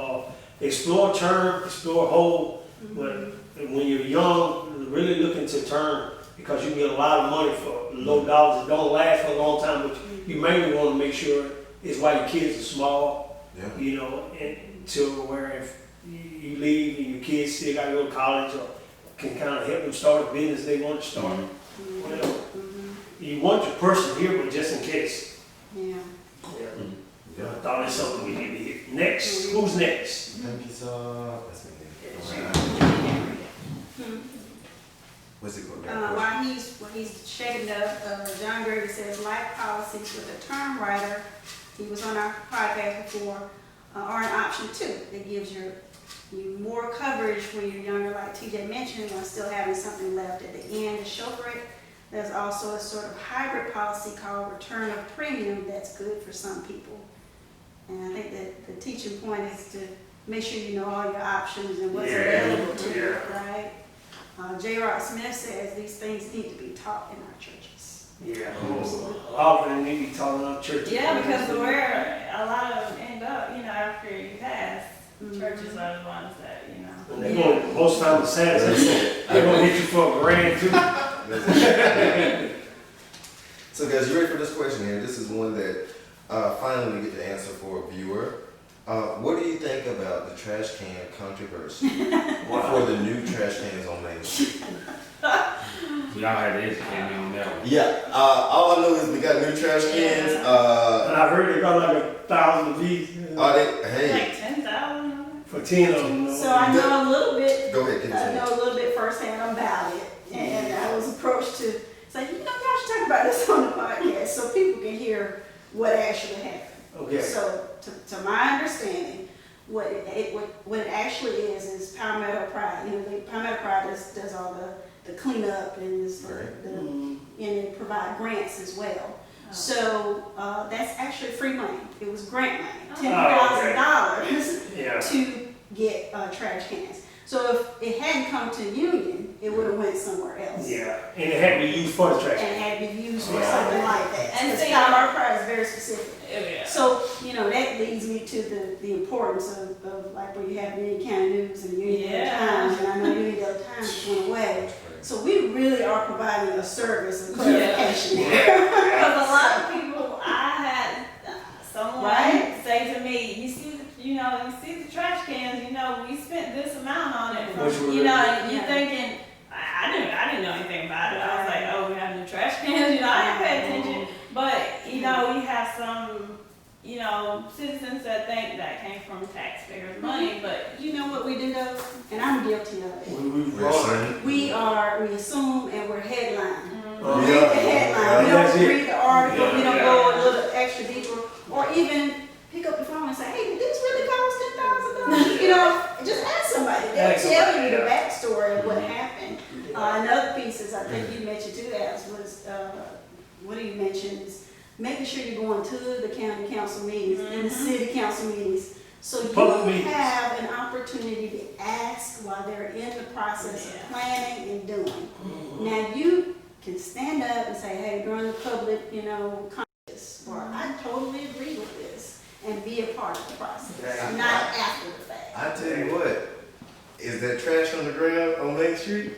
Explore term, explore whole, but when you're young, really looking to term because you can get a lot of money for low dollars. It don't last for a long time, but you mainly want to make sure it's while your kids are small, Yeah. you know, and to where if you leave and your kids still got to go to college or can kind of help them start a business they want to start. You know, you want your person here, but just in case. Yeah. I thought that's something we need to hit. Next, who's next? Thank you, sir. That's me. What's it called? While he's checking up, John Grady says life policies with a term writer, he was on our podcast before, are an option too. It gives you more coverage when you're younger, like TJ mentioned, while still having something left at the end to show for it. There's also a sort of hybrid policy called return of premium that's good for some people. And I think that the teaching point is to make sure you know all your options and what's available to you, right? J. Rock Smith says these things need to be taught in our churches. Yeah, often need to be taught in our church. Yeah, because where a lot of them end up, you know, after you pass, churches are the ones that, you know. And they're going, most times the sad is they're going to hit you for a grand too. So guys, you ready for this question here? This is one that finally we get to answer for a viewer. What do you think about the trash can controversy for the new trash cans on Main Street? Y'all had to educate me on that one. Yeah, all I know is we got new trash cans. And I heard they got like 1,000 of these Are they? Hey, Like 10,000. for 10 of them. So I know a little bit, go ahead, I continue. know a little bit firsthand about it. And I was approached to say, you know, y'all should talk about this on the podcast so people can hear what actually happened. Okay. So, to my understanding, what it actually is Palmetto Pride. You know, Palmetto Pride does all the cleanup and Right. and they provide grants as well. So that's actually free money. It was grant money, $10,000 Yeah. to get trash cans. So if it hadn't come to Union, it would have went somewhere else. Yeah, and it had to be used for the trash And can. had to be used for something like that. And And see- Palmetto Pride is very specific. Yeah. So, you know, that leads me to the importance of like where you have Union County News and Union Daily Yeah. Times, and I know Union Daily Times went away. So we really are providing a service of clarification there. Because a lot of people, I had someone Right. say to me, you see the trash cans, you know, we spent this amount on it. Which were You know, really- and you Yeah. thinking, I didn't know anything about it. I was like, oh, we have new trash cans, you know, I didn't pay attention. But, you know, we have some, you know, citizens that think that came from taxpayers' money, but You know what we do though, and I'm guilty of it. We brought We assume and we're headline. Oh, We read the headline, we That's don't it. read the article, we don't Yeah. go a little extra deeper, or even pick up the phone and say, hey, did this really cost $10,000? You know, just ask somebody, they'll Ask tell somebody, you the yeah. backstory of what happened. Another piece is, I think you mentioned too, As was, what do you mention, is making sure you're going to the county council meetings and the city council meetings. So Public you meetings. have an opportunity to ask while they're in the process Yeah. of planning and doing. Now you can stand up and say, hey, during the public, you know, comments, or I totally agree with this, and be a part of the process, Yeah. not after the fact. I tell you what, is that trash on the ground on Main Street?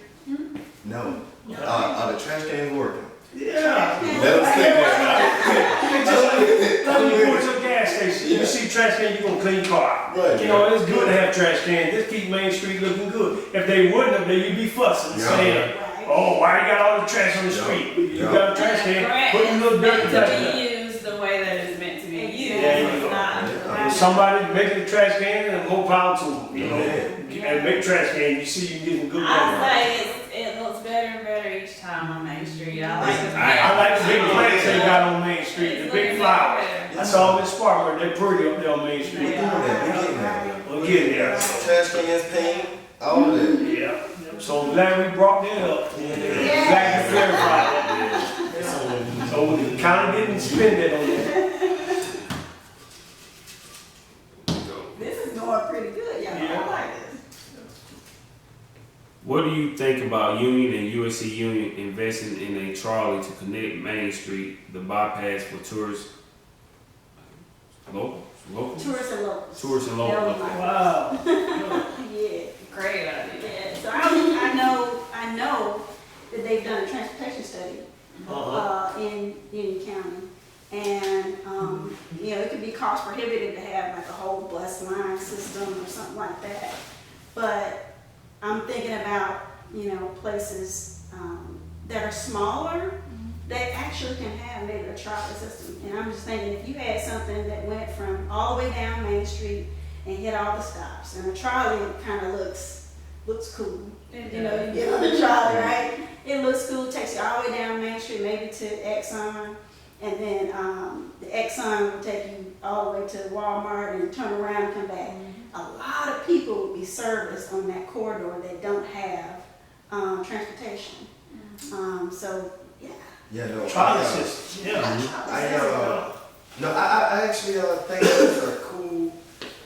No. Are the trash cans working? Yeah. Let them stick there. Like when you go to a gas station, you see trash can, you're gonna clean your car. Right. You know, it's good to have trash cans. Just keep Main Street looking good. If they wouldn't have, then you'd be fussing, Yeah. saying, Right. oh, why you got all the trash on the street? You Yeah. got a trash can, put a little dirt in meant that. to be used the way that it's meant to be used. There you It's go. not- Yeah. If somebody making a trash can, and more power to them, you know. Yeah. And make trash can, you see you getting good money. I say it looks better and better each time on Main Street. I like the I like the big plants they got on Main Street, the big flowers. I saw Miss Sparkler, they're pretty up there on Main We Street. doing that, we getting that. We'll get there. Trash cans, paint, all of that. Yeah. So I'm glad we brought that up. Yeah. Glad to clarify that. So we kinda didn't spend it on that. This is going pretty good, y'all. Yeah. I like this. What do you think about Union and USC Union investing in a trolley to connect Main Street, the bypass for tourists? Local? Tourists and locals. Tourists and They'll locals. like it. Wow. Yeah. Great idea. Yeah, so I know that they've done a transportation study in Union County. And, it could be cost prohibitive to have like a whole bus line system or something like that. But I'm thinking about, places that are smaller that actually can have maybe a trolley system. And I'm just thinking if you had something that went from all the way down Main Street and hit all the stops, and a trolley kind of looks cool. You get on the trolley, right? It looks cool, takes you all the way down Main Street, maybe to Exxon, and then the Exxon will take you all the way to Walmart and turn around and come back. A lot of people will be serviced on that corridor that don't have transportation. So, yeah. Yeah, no. Trolley system, yeah. I actually think that's a cool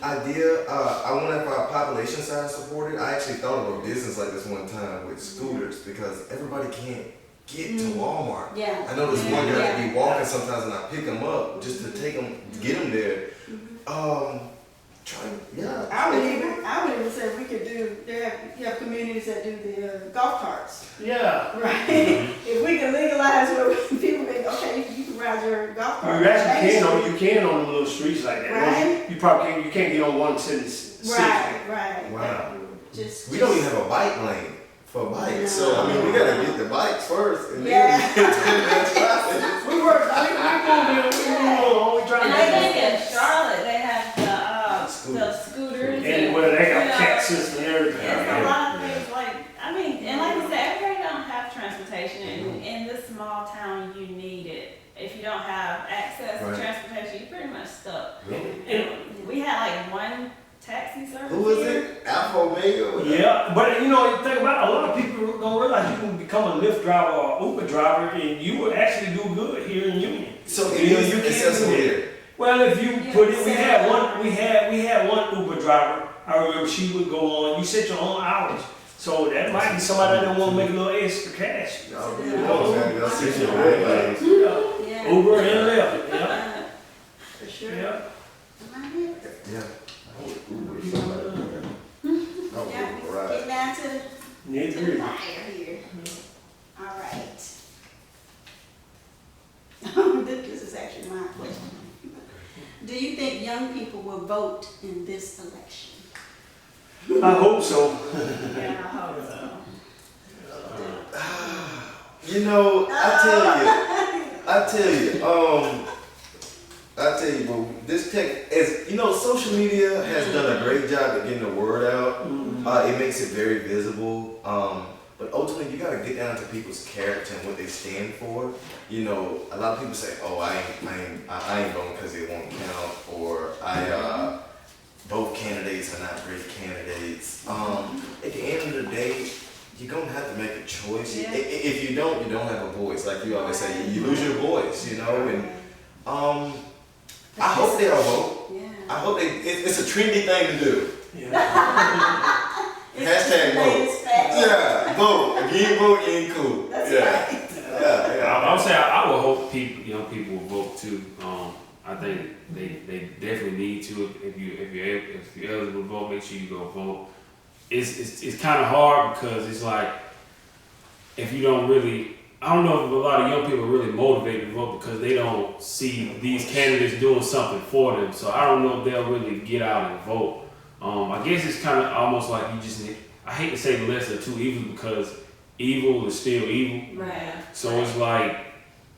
idea. I wonder if our population size supported. I actually thought of a business like this one time with scooters because everybody can't get to Walmart. Yeah. I know this one guy that Yeah. be walking sometimes and I pick him up just to take him, get him there. I would even say we could do, you have communities that do the golf carts, Yeah. right? If we can legalize where people can, okay, you can ride your golf cart. You actually can on the little streets like that. Right. You probably can't get on 176. Right. Wow. Just. We don't even have a bike lane for bikes, so I mean we gotta get the bikes first and Yeah. then we get to the traffic. We work, we trying And to I think in Charlotte, they have the Scooters. scooters. And where they got you know, cat system and everything. It's a lot of things and like I said, everybody don't have transportation, and in this small town, you need it. If you don't have access Right. to transportation, you're pretty much stuck. And- We had like one taxi service. Who is here. it? Alpha Omega? Yeah, but you think about it, a lot of people don't realize you can become a Lyft driver or Uber driver and you will actually do good here in Union. So it You know, is you can't accessible do here. Well, if you Yeah, put it, we exactly. had one Uber driver. I remember she would go on. You set your own hours, so that might be somebody that want to make a little extra cash. Y'all be Yeah. the ones that y'all sit your red lanes. Yeah. Yeah. Uber and Lyft. Yeah, For sure. yeah. Yeah. Yeah, Right. get down to Nitty the gritty. fire here. All right. This is actually my question. Do you think young people will vote in this election? I hope so. Yeah, I hope so. I tell you, bro, this tech is, social media has done a great job at getting the word out. It makes it very visible. But ultimately, you gotta get down to people's character and what they stand for. A lot of people say, "Oh, I ain't voting because it won't count," or both candidates are not great candidates. At the end of the day, you're gonna have to make a choice. Yeah. If you don't have a voice. Like you always say, you lose your voice. And I hope they'll vote. Yeah. I hope it's a trendy thing to do. Yeah. Hashtag vote. Yeah, vote. If you ain't vote, you ain't cool. That's Yeah. right. Yeah. I would say I would hope young people will vote too. I think they definitely need to. If you're eligible to vote, make sure you go vote. It's kind of hard because it's like if you don't really. I don't know if a lot of young people are really motivated to vote because they don't see these candidates doing something for them. So I don't know if they'll really get out and vote. I guess it's kind of almost like you just need. I hate to say less of two evils because evil is still evil. Right. So it's like,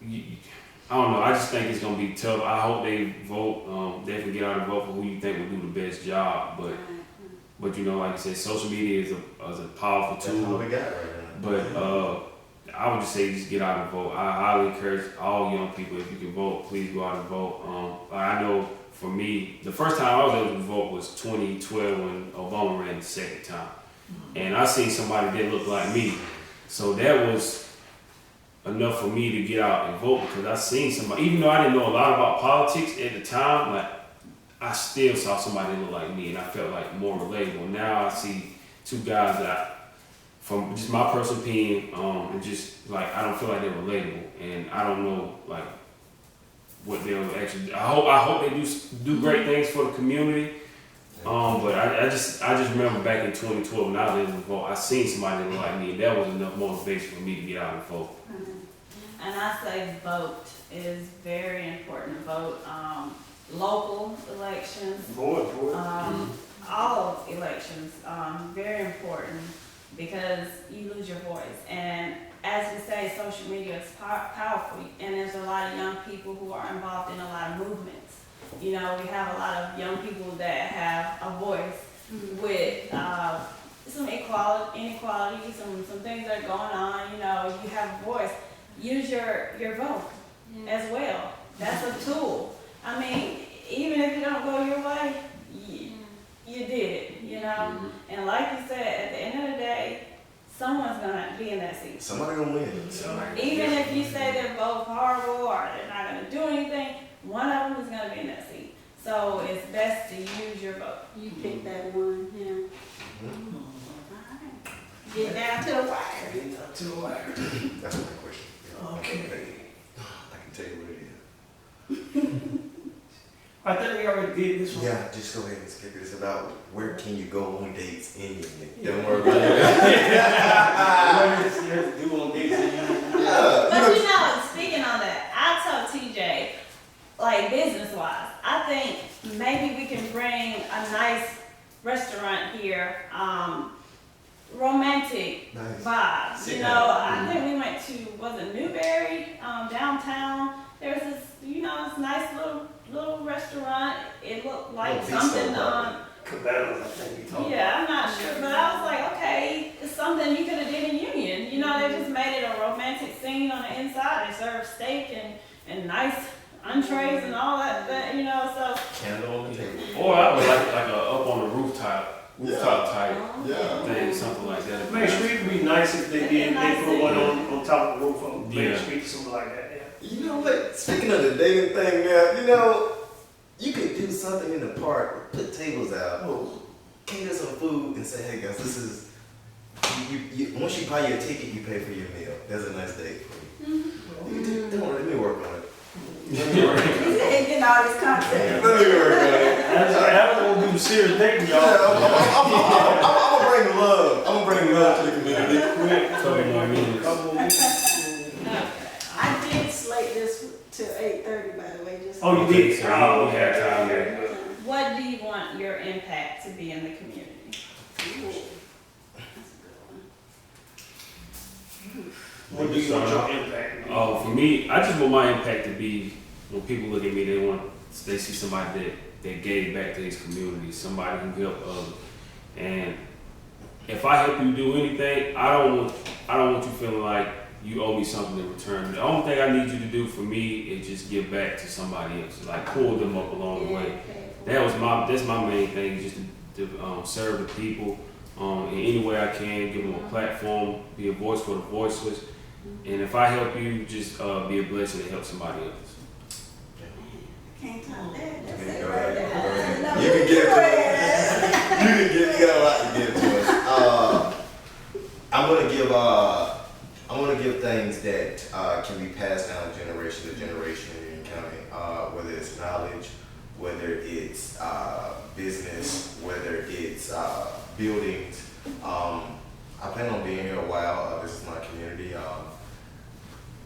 I don't know. I just think it's gonna be tough. I hope they vote. Definitely get out and vote for who you think will do the best job. But like I said, social media is a powerful That's all tool. we got right now. But I would just say just get out and vote. I highly encourage all young people, if you can vote, please go out and vote. I know for me, the first time I was able to vote was 2012 when Obama ran the second time. and I seen somebody that looked like me. So that was enough for me to get out and vote because I seen somebody, even though I didn't know a lot about politics at the time, like I still saw somebody that looked like me and I felt like more relatable. Now I see two guys that, from just my personal opinion, and just like I don't feel like they're relatable, and I don't know like what they'll actually. I hope they do great things for the community. But I just remember back in 2012 when I was in the vote, I seen somebody that looked like me, and that was enough motivation for me to get out and vote. And I say vote is very important. Vote local elections, Board. all elections, very important because you lose your voice. And as we say, social media is powerful, and there's a lot of young people who are involved in a lot of movements. You know, we have a lot of young people that have a voice with some inequality, some things that are going on. You know, you have a voice. Use your vote as well. That's a tool. I mean, even if it don't go your way, you did it, you know? And like you said, at the end of the day, someone's gonna be in that seat. Somebody gonna win. Even if you say they're both horrible or they're not gonna do anything, one of them is gonna be in that seat. So it's best to use your vote. You pick that one, yeah. Alright. Get down to the wire. That's my question. Okay. I can tell you what it is. I think we already did this one. Yeah, just go ahead and skip it. It's about where can you go on dates in Union. Yeah. Don't worry about it. You have to do on dates and you. But you know, speaking on that, I told TJ, like business-wise, I think maybe we can bring a nice restaurant here, romantic Nice. vibes. Sit You down. know, I think we went to, was it Newberry, downtown. There's this, you know, this nice little restaurant. It looked like Little something bistro on. Cabanas, I think we talked Yeah, I'm not sure, but I was like, okay, it's something you could have did in Union. You know, they just made it a romantic scene on the inside. They served steak and nice entrees and all that, you know, so. Candle on the table. Or I would like a up on the rooftop type Yeah. thing, something like that. Main Street would be nice if they did, they put one on top of the roof of Main Yeah. Street, something like that, yeah. You know what? Speaking of the dating thing, man, you know, you could do something in the park, put tables out, cater some food, and say, hey guys, this is. Once you buy your ticket, you pay for your meal. There's a nice date for you. Don't worry, let me work on it. He's getting all this content. Let me work on it. I don't want to do serious dating, Yeah, y'all. I'm gonna bring love. I'm gonna bring love to the community. Couple more minutes. Couple minutes. I did slate this to 8:30, by the way, just. Oh, you did? So Oh, we had time there. okay. What do you want your impact to be in the community? What do you want your impact to be? Oh, for me, I just want my impact to be when people look at me, they see somebody that gave back to his community, somebody who helped others. And if I help you do anything, I don't want you feeling like you owe me something in return. The only thing I need you to do for me is just give back to somebody else, like pull them up along the way. That's my main thing, just to serve the people in any way I can, give them a platform, be a voice for the voiceless. And if I help you, just be a blessing to help somebody else. Can't top that. That's Okay, it go right ahead, there. go ahead. No, You can give go to ahead. You got a lot to give to us. I'm gonna give things that can be passed down generation to generation in Union County. Whether it's knowledge, whether it's business, whether it's buildings. I plan on being here a while. This is my community.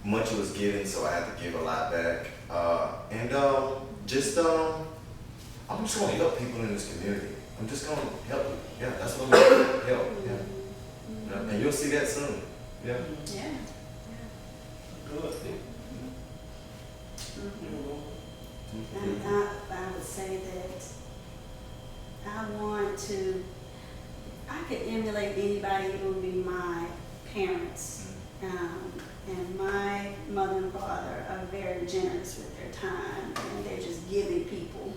Much was given, so I have to give a lot back. I'm just gonna help people in this community. I'm just gonna help them. Yeah, that's what I'm gonna do. Help. Yeah. And you'll see that soon. Yeah. Yeah. Good. I would say that I could emulate anybody. It would be my parents. And my mother and father are very generous with their time, and they're just giving people.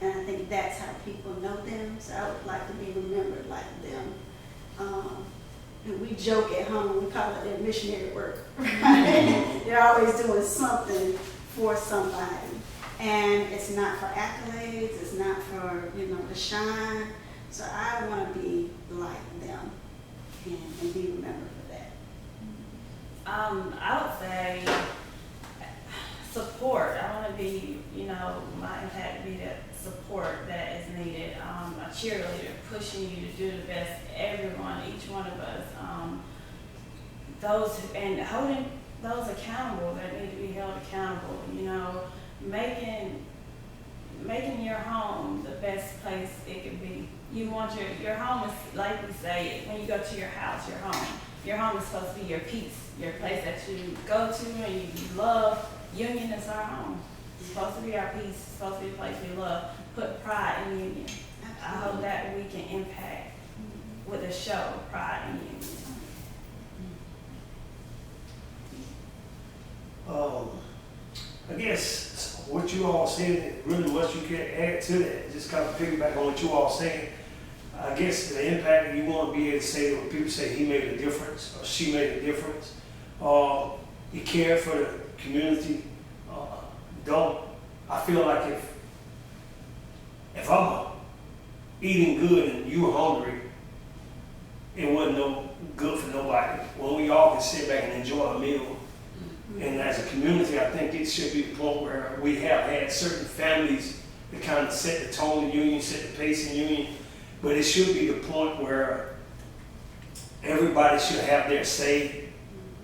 And I think that's how people know them. So I would like to be remembered like them. And we joke at home, we call it their missionary work. Right? They're always doing something for somebody. And it's not for accolades, it's not for, to shine. So I want to be like them and be remembered for that. I would say support. I want to be, my impact to be that support that is needed. A cheerleader pushing you to do the best. Everyone, each one of us. And holding those accountable that need to be held accountable. Making your home the best place it can be. You want your home is, like we say, when you go to your house, your home. Your home is supposed to be your peace, your place that you go to and you love. Union is our home. It's supposed to be our peace. It's supposed to be a place we love. Put pride in union. I hope that we can impact with a show, Pride in Union. I guess what you all said, really much you can add to that, just kind of piggyback on what you all saying. I guess the impact you want to be able to say when people say he made a difference or she made a difference, he cared for the community. I feel like if I'm eating good and you're hungry, it wasn't no good for nobody. When we all can sit back and enjoy a meal. And as a community, I think it should be the point where we have had certain families that kind of set the tone in union, set the pace in union. But it should be the point where everybody should have their say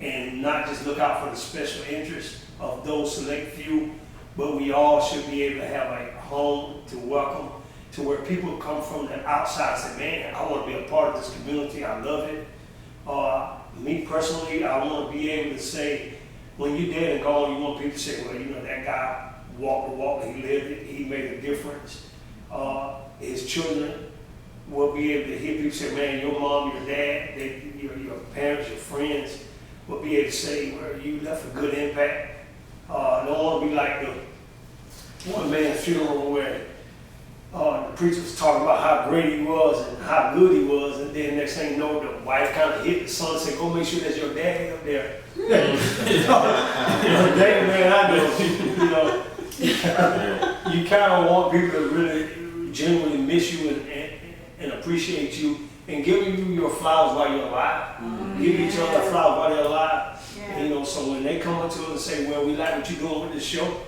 and not just look out for the special interests of those select few, but we all should be able to have a home to welcome, to where people come from the outside and say, man, I want to be a part of this community, I love it. Me personally, I want to be able to say, when you're dead and gone, you want people to say, well, that guy walked the walk, he lived it, he made a difference. His children will be able to hear people say, man, your mom, your dad, your parents, your friends will be able to say, well, you left a good impact. Don't want to be like the one man's funeral where the preacher was talking about how great he was and how good he was, and then next thing you know, the wife kind of hit the son and said, go make sure that's your daddy up there. Dang, man, I know. You kind of want people to really genuinely miss you and appreciate you and give you your flowers while you're alive. Give each other flowers while they're alive. Yeah. So when they come up to us and say, well, we like what you're doing with this show,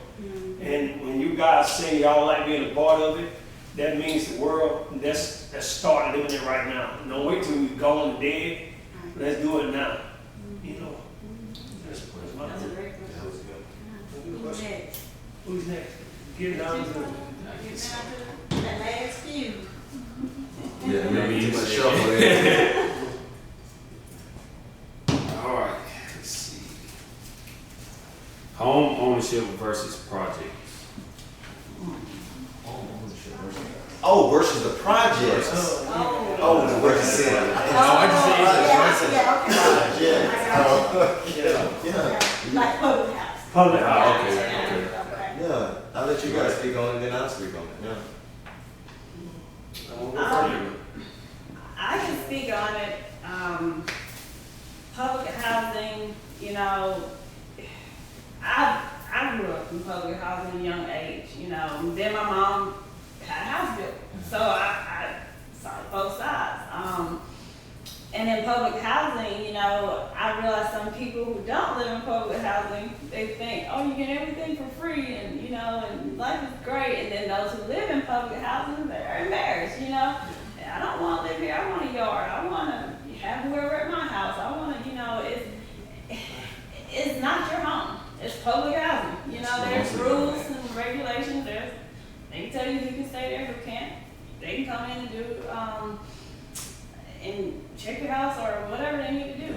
and when you guys say y'all like being a part of it, that means the world, that's starting living it right now. Don't wait till we're gone and dead. Let's do it now. That's my That's a great question. That was good. Who's next? Who's next? Get down to the That last few. Yeah, maybe too much shuffle there. All right, let's see. Home ownership versus project. Oh, versus the projects. Oh, the what you said. Yeah. Like public house. public. Okay. Yeah, I'll let you guys speak on it, then I'll speak on it, yeah. I can speak on it. Public housing, I grew up in public housing at a young age, Then my mom had a house built, so I saw both sides. And in public housing, I realize some people who don't live in public housing, they think, oh, you get everything for free, and and life is great. And then those who live in public housing, they're embarrassed, I don't want to live here. I want a yard. I want to have whoever at my house. I want to, it's not your home. It's public housing. There's rules and regulations. They can tell you who can stay there, who can't. They can come in and do, and check your house or whatever they need to do.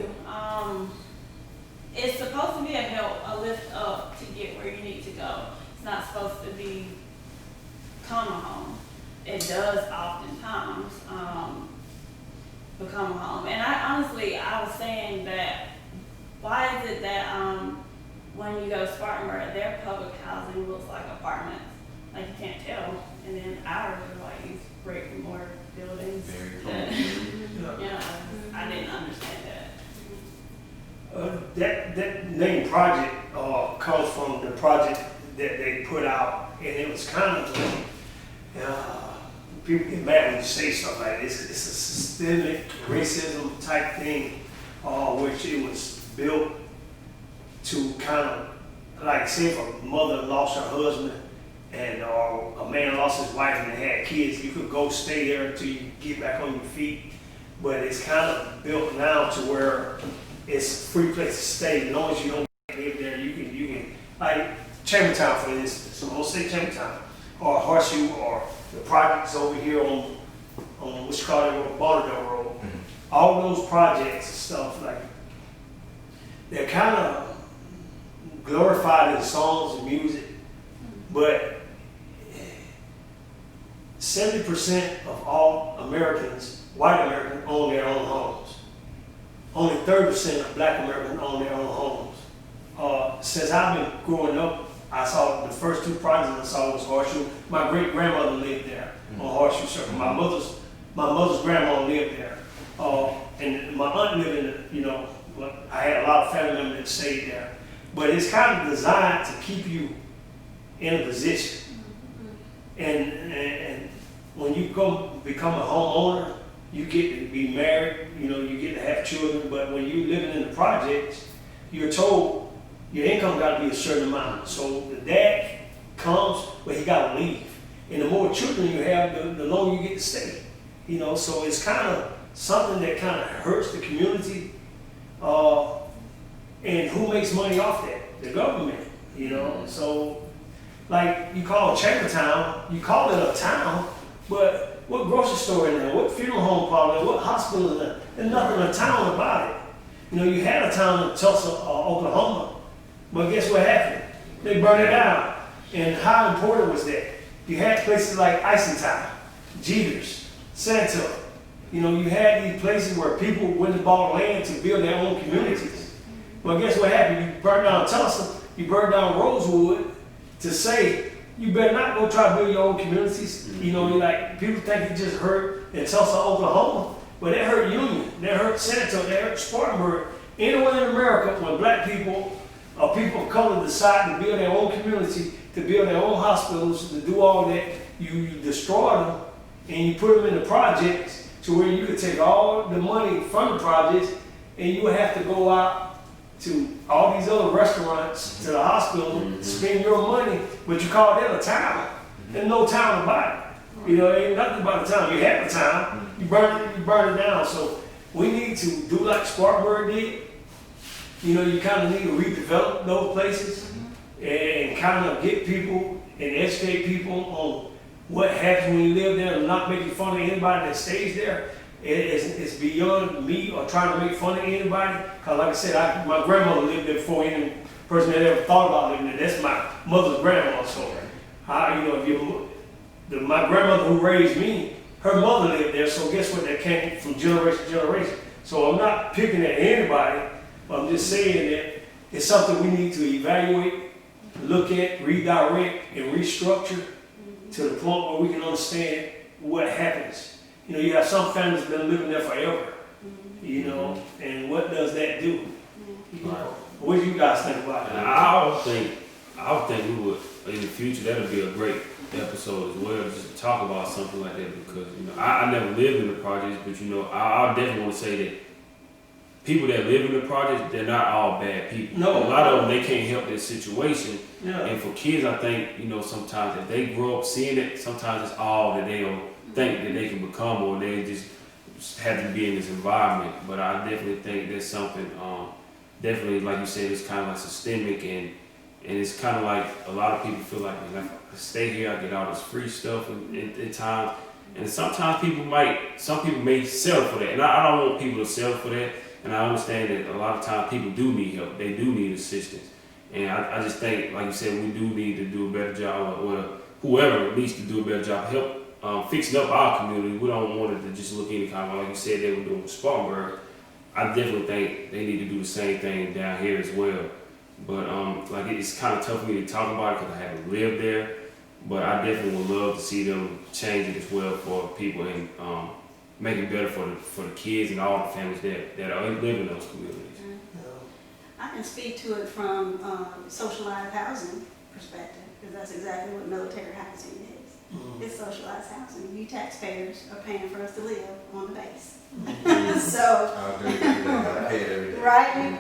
It's supposed to be a help, a lift up to get where you need to go. It's not supposed to become a home. It does oftentimes become a home. And I was saying that, why is it that when you go to Spartanburg, their public housing looks like apartments? Like you can't tell. And then ours are like these brick and mortar buildings. Very that, cool. that name project comes from the project that they put out, and it was kind of people get mad when you say stuff like this. It's a systemic racism type thing, which it was built to kind of like say if a mother lost her husband and a man lost his wife and they had kids, you could go stay there until you get back on your feet. But it's kind of built now to where it's a free place to stay. As long as you don't live there, you can like Chambertown for instance. So we'll say Chambertown or Horseshoe or the projects over here on what's called Bonneville Road. Mm-hmm. All those projects and stuff like they're kind of glorified in songs and music, but 70% of all Americans, white Americans, own their own homes. Only 30% of black Americans own their own homes. Since I've been growing up, I saw the first two projects I saw was Horseshoe. My great grandmother lived there on Horseshoe Circle. My mother's grandma lived there, and my aunt lived in the, I had a lot of family members that stayed there. But it's kind of designed to keep you in a position. And when you become a homeowner, you get to be married, you get to have children. But when you're living in the projects, you're told your income got to be a certain amount. So the dad comes, but he got to leave. And the more children you have, the longer you get to stay. So it's kind of something that kind of hurts the community. And who makes money off that? The government, So, like you call Chambertown, you call it a town, but what grocery store in there? What funeral home parlor? What hospital in there? There's nothing a town about it. You had a town in Tulsa, Oklahoma, but guess what happened? They burned it down. And how important was that? You had places like Eisentown, Jeter's, Santa. You had these places where people went to bought land to build their own communities. Well, guess what happened? You burned down Tulsa, you burned down Rosewood to say, you better not go try to build your own communities. Like people think it just hurt in Tulsa, Oklahoma, but it hurt Union, that hurt San Antonio, that hurt Spartanburg. Anywhere in America, when black people or people of color decide to build their own community, to build their own hospitals, to do all that, you destroy them and you put them in the projects to where you could take all the money from the projects and you would have to go out to all these other restaurants, to the hospital, spend your money, but you call that a town. There's no town about it. Ain't nothing about a town. You have a town, you burn it down. So we need to do like Spartanburg did. You kind of need to redevelop those places and kind of get people and educate people on what happens when you live there and not making fun of anybody that stays there. It's beyond me or trying to make fun of anybody. Because like I said, my grandmother lived there before any person that ever thought about living there. That's my mother's grandma. So, my grandmother who raised me, her mother lived there. So guess what? That came from generation to generation. So I'm not picking at anybody. I'm just saying that it's something we need to evaluate, look at, redirect, and restructure to the point where we can understand what happens. You have some families that have been living there forever, and what does that do? What do you guys think about that? I would think we would, in the future, that would be a great episode as well, just to talk about something like that, because, I never lived in the projects, but, I definitely want to say that people that live in the projects, they're not all bad people. No. A lot of them, they can't help their situation. Yeah. And for kids, I think, sometimes if they grow up seeing it, sometimes it's all that they'll think that they can become, or they just have to be in this environment. But I definitely think there's something, definitely, like you said, it's kind of like systemic, and it's kind of like a lot of people feel like, man, if I stay here, I get all this free stuff in times. And sometimes some people may sell for that. And I don't want people to sell for that. And I understand that a lot of times people do need help. They do need assistance. And I just think, like you said, we do need to do a better job, or whoever needs to do a better job, help fixing up our community. We don't want it to just look any kind of, like you said, they were doing with Spartanburg. I definitely think they need to do the same thing down here as well. But it's kind of tough for me to talk about it because I haven't lived there. But I definitely would love to see them change it as well for people and make it better for the kids and all the families that are living in those communities. I can speak to it from socialized housing perspective, because that's exactly what military housing is. It's socialized housing. You taxpayers are paying for us to live on the base. So, I agree with you. I pay it every day. right?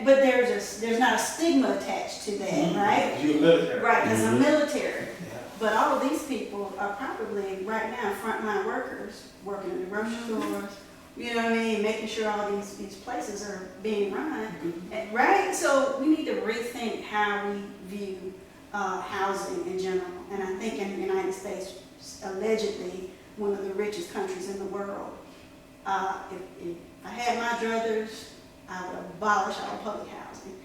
But there's not a stigma attached to that, right? You're military. Right, as a military. Yeah. But all of these people are probably right now frontline workers, working in the grocery stores, you know what I mean, making sure all these places are being run, right? So we need to rethink how we view housing in general. And I think in the United States, allegedly one of the richest countries in the world, if I had my druthers, I would abolish all public housing.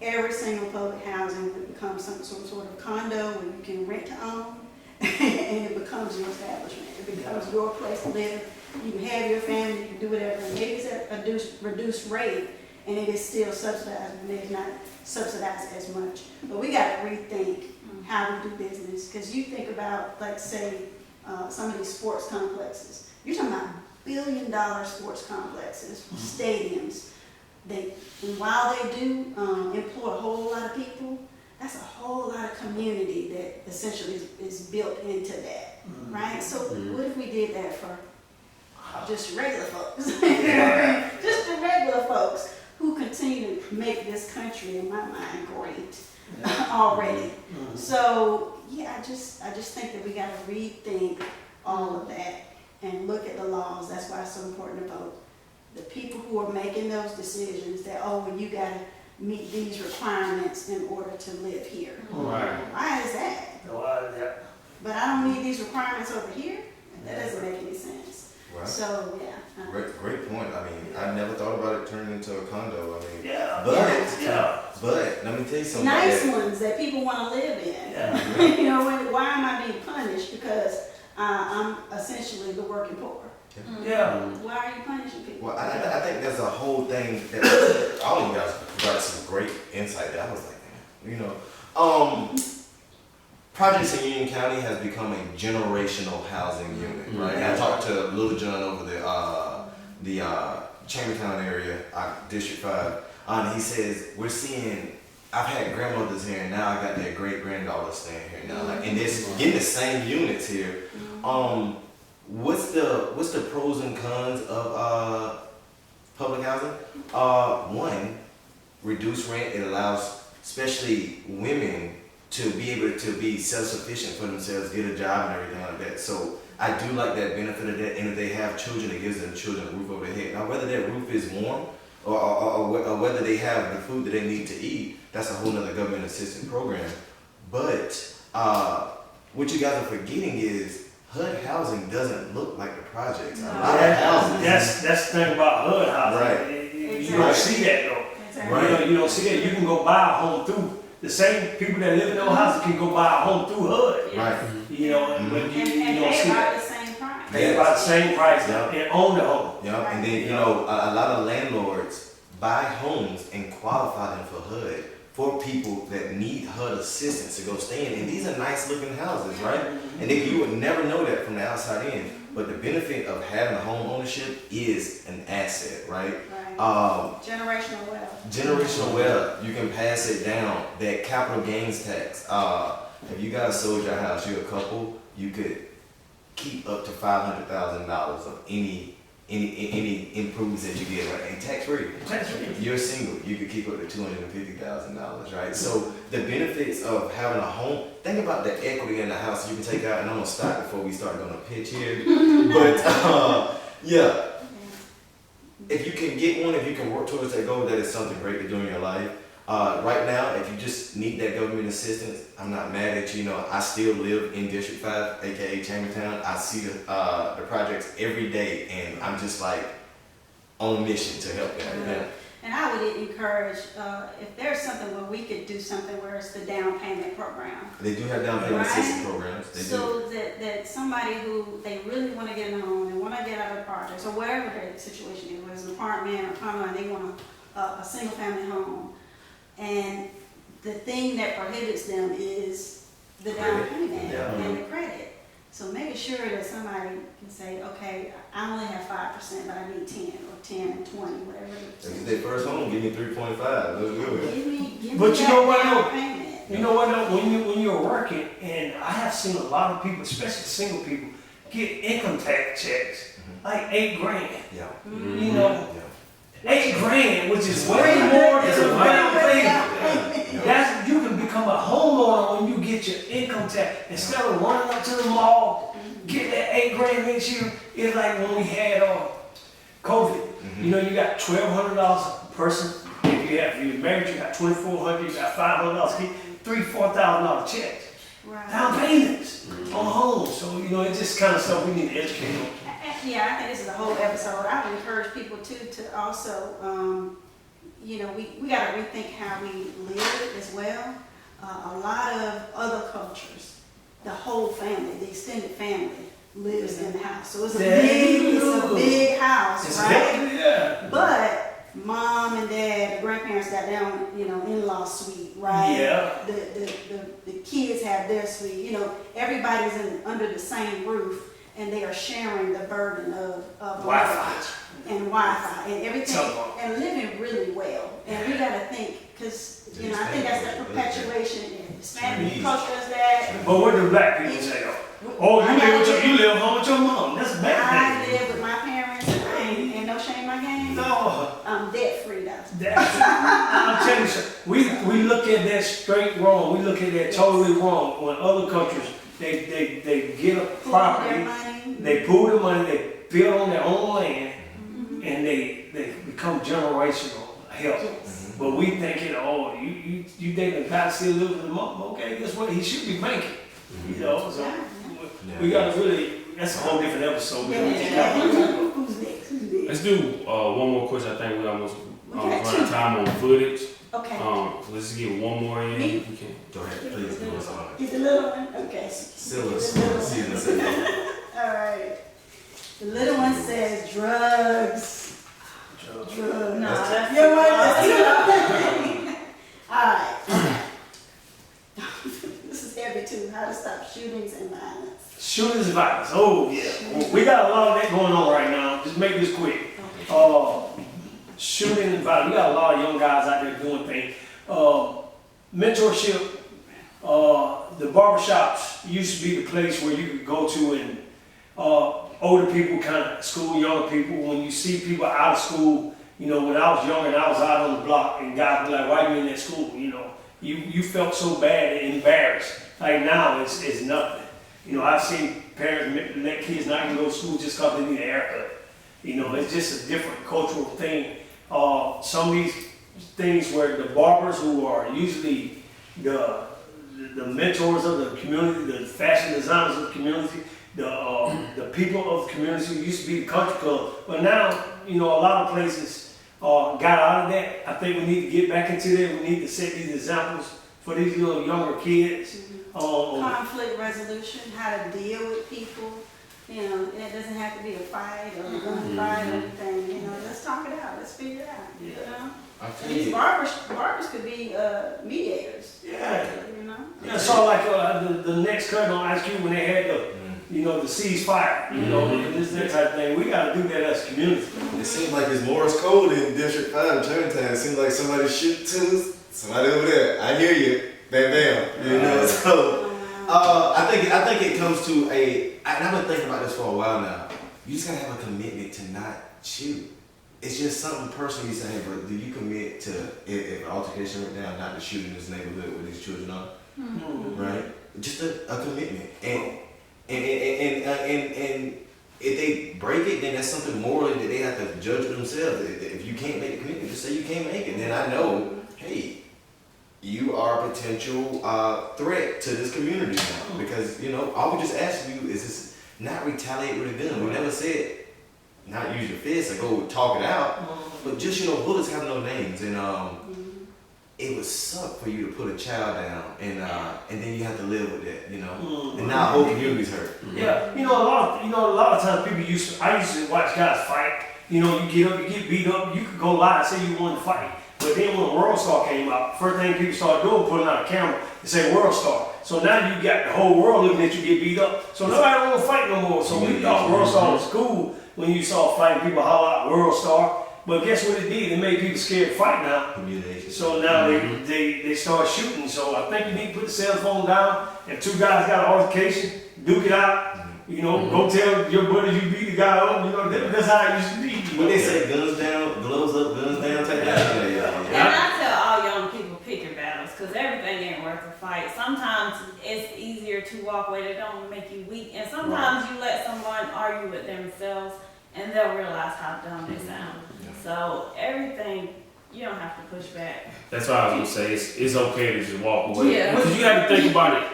Every single public housing would become some sort of condo where you can rent to own, and it becomes your establishment. It becomes your place to live. You can have your family, you can do whatever. And maybe it's at a reduced rate, and it is still subsidized, but it's not subsidized as much. But we got to rethink how we do business, because you think about, like, say, some of these sports complexes. You're talking about billion-dollar sports complexes, stadiums. And while they do employ a whole lot of people, that's a whole lot of community that essentially is built into that, right? So what if we did that for just regular folks? Just the regular folks who continue to make this country, in my mind, great already. So yeah, I just think that we got to rethink all of that and look at the laws. That's why it's so important to vote. The people who are making those decisions that, oh, well, you got to meet these requirements in order to live here. Right. Why is that? But I don't need these requirements over here? That doesn't make any sense. Right. So, yeah. Great point. I mean, I never thought about it turning into a condo. I mean, Yeah. but let me tell you something. Nice ones that people want to live in. Yeah. You know, why am I being punished? Because I'm essentially the working poor. Yeah. Why are you punishing people? Well, I think that's a whole thing that all of you guys provided some great insight that I was like, man, you know. Projects in Union County has become a generational housing unit, right? And I talked to Little John over the Chambertown area, District 5, and he says, we're seeing, I've had grandmothers here, and now I got their great-granddaughter staying here now, like, and they're getting the same units here. What's the pros and cons of public housing? One, reduced rent. It allows especially women to be able to be self-sufficient for themselves, get a job and everything like that. So I do like that benefit of that. And if they have children, it gives them children a roof over their head. Now, whether that roof is warm or whether they have the food that they need to eat, that's a whole nother government assistance program. But what you guys are forgetting is HUD housing doesn't look like the projects. A lot of houses. That's the thing about HUD housing. Right. You don't see that though. Exactly. Right. You don't see that. You can go buy a home through the same people that live in those houses can go buy a home through HUD. Right. You know, but you And don't see they are that. the same price. They about the same price Yeah. and own the home. Yeah, and then, you know, a lot of landlords buy homes and qualify them for HUD for people that need HUD assistance to go stay in. And these are nice looking houses, right? And then you would never know that from the outside in. But the benefit of having a home ownership is an asset, right? Right. Generational wealth. Generational wealth, you can pass it down. That capital gains tax. If you guys sold your house, you're a couple, you could keep up to $500,000 of any improvements that you get, right? And tax free. If you're single, you could keep up to $250,000, right? So the benefits of having a home, think about the equity in the house you can take out, and I'm gonna stop before we start doing a pitch here. But yeah, if you can get one, if you can work towards that goal, that is something great to do in your life. Right now, if you just need that government assistance, I'm not mad at you. You know, I still live in District 5, aka Chambertown. I see the projects every day, and I'm just like on mission to help them. Yeah. And I would encourage, if there's something where we could do something where it's the down payment program. They do have down payment Right. assistance programs. They do. So that somebody who they really want to get in a home, they want to get out of projects, or whatever their situation is, whether it's an apartment or condo, and they want a single family home. And the thing that prohibits them is the down payment Yeah. and the credit. So making sure that somebody can say, okay, I only have 5%, but I need 10 or 10 and 20, whatever. If it's their first home, give me 3.5. Let's do it. Give me But you know what, that down though? payment. You know what, though? When you're working, and I have seen a lot of people, especially single people, get income tax checks, like $8,000. Yeah. You know, Yeah. $8,000, which is way more than a down payment. That's, you can become a homeowner when you get your income tax. Instead of running up to the mall, get that $8,000 each year. It's like when we had COVID. You know, you got $1,200 a person. If you're married, you got $2,400. You got $500. $3,000-$4,000 checks. Right. Down payments on homes. So, you know, it's just kind of stuff we need to educate on. Yeah, I think this is a whole episode. I would encourage people too to also, you know, we got to rethink how we live as well. A lot of other cultures, the whole family, the extended family, lives in the house. So it's a big house, It's right? big, yeah. But mom and dad, the grandparents got their own, you know, in-law suite, right? Yeah. The kids have their suite. You know, everybody's under the same roof, and they are sharing the burden of Wi-Fi. mortgage and Wi-Fi and everything, Telephone. and living really well. And we got to think, because you know, I think that's the perpetuation. Hispanic culture is that. But what do black people say though? Oh, you live home with your mom. That's I bad. live with my parents, and ain't no shame in my game. No. I'm debt free though. I'm telling you, something. we look at that straight wrong. We look at that totally wrong. When other countries, they get a Their property, money. they pool the money, they build on their own land, and they become generational health. Yes. But we thinking, oh, you think the guy still lives with the mom? Okay, guess what? He should be banking. You know, so we gotta really. That's a whole different episode. Who's next? Who's next? Let's do one more question. I think we almost got run out two. of time on footage. Okay. So let's just get one more in Me? if we can. Go ahead, please do us on it. Get the little one? Okay. Still Get a the little one. season second. Alright. The little one says drugs. Drugs. No, That's- that's You know what? Alright. This is heavy too. How to stop shootings and violence. Shootings and violence. Oh yeah, we got a lot of that going on right now. Just make this quick. Shooting and violence. We got a lot of young guys out there doing things. Mentorship. The barbershops used to be the place where you could go to and older people kind of school young people. When you see people out of school, you know, when I was young and I was out on the block and guys were like, why are you in that school? You know, you felt so bad and embarrassed. Like now it's nothing. You know, I've seen parents let kids not even go to school just because they need a haircut. You know, it's just a different cultural thing. Some of these things where the barbers who are usually the mentors of the community, the fashion designers of the community, the people of the community used to be the country club. But now, you know, a lot of places got out of that. I think we need to get back into that. We need to set these examples for these little younger kids. Conflict resolution, how to deal with people. You know, it doesn't have to be a fight or a gun fight or anything. You know, let's talk it out. Let's figure it out. You know, I and think these barbers could be mediators. Yeah. You know. Yeah, so like the next cut on Ice Cube when they had you know, the ceasefire, you know, and that type of thing. We got to do that as a community. it seems like it's Morse code in District 5 Turntime. It seems like somebody shoot to somebody over there. I hear you. Bam, bam. You know, so I think it comes to and I've been thinking about this for a while now. You just gotta have a commitment to not shoot. It's just something personal you saying, but do you commit to if an altercation went down, not to shoot in this neighborhood where these children are, right? Just a commitment, and if they break it, then that's something morally that they have to judge for themselves. If you can't make a commitment, just say you can't make it. Then I know, hey, you are a potential threat to this community now. Because, you know, all we just asked you is this not retaliate with a gun. We never said not use your fist or go talk it out. But just, you know, bullets have no names. And it would suck for you to put a child down and then you have to live with that, you know. And now whole community's hurt. Yeah, you know, a lot of times people I used to watch guys fight. You know, you get up, you get beat up, you could go lie and say you won the fight. But then when World Star came out, first thing people started doing, putting out a camera and say World Star. So now you got the whole world looking at you get beat up. So nobody don't want to fight no more. So we thought World Star was cool when you saw fighting people holler out World Star. But guess what it did? It made people scared to fight now. Humiliation. So now they start shooting. So I think you need to put the cell phone down. If two guys got an altercation, duke it out. You know, go tell your buddy you beat the guy up. You know, that's how it used to be. When they say guns down, gloves up, guns down, take that. And I tell all young people, pick your battles, because everything ain't worth a fight. Sometimes it's easier to walk away, that don't make you weak. And sometimes you let someone argue with themselves and they'll realize how dumb they sound. So everything, you don't have to push back. That's why I was gonna say it's okay to just walk away. Yeah. Because you have to think about it.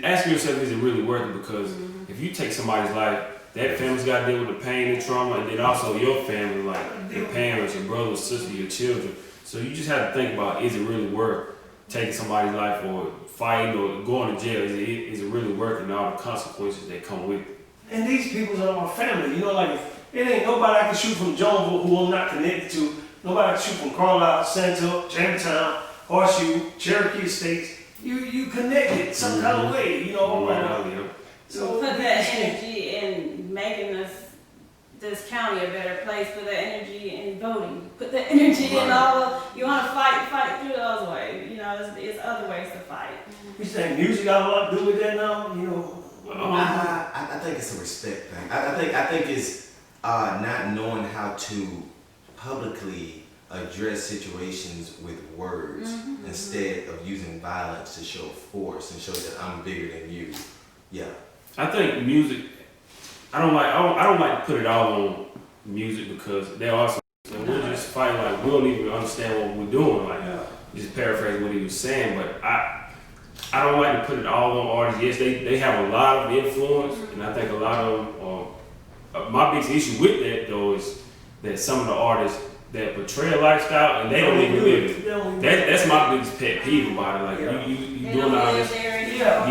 Ask yourself, is it really worth it? Because if you take somebody's life, that family's got to deal with the pain and trauma, and then also your family, like your parents, your brothers, sisters, your children. So you just have to think about, is it really worth taking somebody's life or fighting or going to jail? Is it really worth it and all the consequences that come with it? And these people are our family. You know, like it ain't nobody I can shoot from Jonesville who I'm not connected to. Nobody I can shoot from Carlisle, Santo, Jamestown, Horseshoe, Cherokee Estates. You connected some kind of way, you know. So Put that energy in making this county a better place. Put that energy in voting. Put that energy in all of, you want to fight through those ways. You know, it's other ways to fight. You think music got a lot to do with that now? You know. I think it's a respect thing. I think it's not knowing how to publicly address situations with words instead of using violence to show force and show that I'm bigger than you. Yeah. I think music. I don't like to put it all on music because there are some. We're just fighting like we don't even understand what we're doing. Like just paraphrasing what he was saying, but I don't like to put it all on artists. Yes, they have a lot of influence, and I think a lot of them are. My biggest issue with that though is that some of the artists that portray a lifestyle and they don't even live it. That's my biggest pet peeve about it. Like you doing all this. Yeah,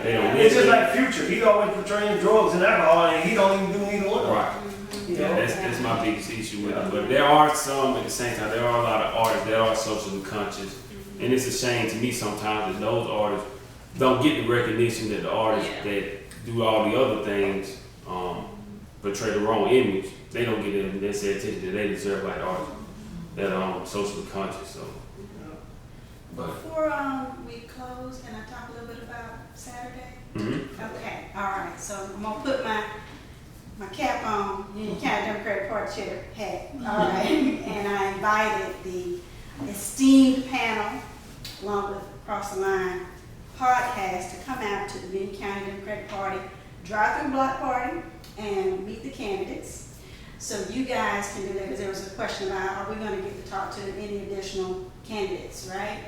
they don't live It's just it. like Future. He always portraying drugs and alcohol, and he don't even do neither one. Right. You Yeah, know? that's my biggest issue with it. But there are some at the same time. There are a lot of artists that are socially conscious, and it's a shame to me sometimes that those artists don't get the recognition that the artists that do all the other things portray the wrong image. They don't get the necessary attention that they deserve, like artists that are socially conscious. So, but Before we close, can I talk a little bit about Saturday? Okay, all right. So I'm gonna put my cap on, Union County Democratic Party Chair hat. All right, and I invited the esteemed panel, along with Across the Line podcast, to come out to the Union County Democratic Party drive-through block party and meet the candidates. So you guys can do that, because there was a question about, are we going to get to talk to any additional candidates, right?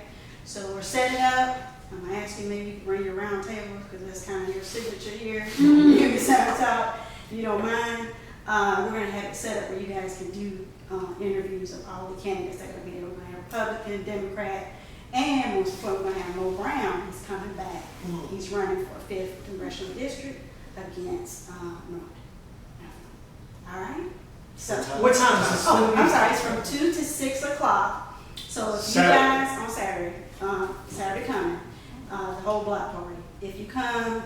So we're setting up. I'm going to ask you, maybe you can bring your round table, because that's kind of your signature here. You can sit on top, if you don't mind. We're going to have it set up where you guys can do interviews of all the candidates that are going to be there. We're going to have Republican, Democrat, and most importantly, we're going to have Mo Brown. He's coming back. He's running for 5th Congressional District against North. All right? So, What time is this? oh, I'm sorry, it's from 2 to 6 o'clock. So if you guys, on Saturday, Saturday coming, the whole block party. If you come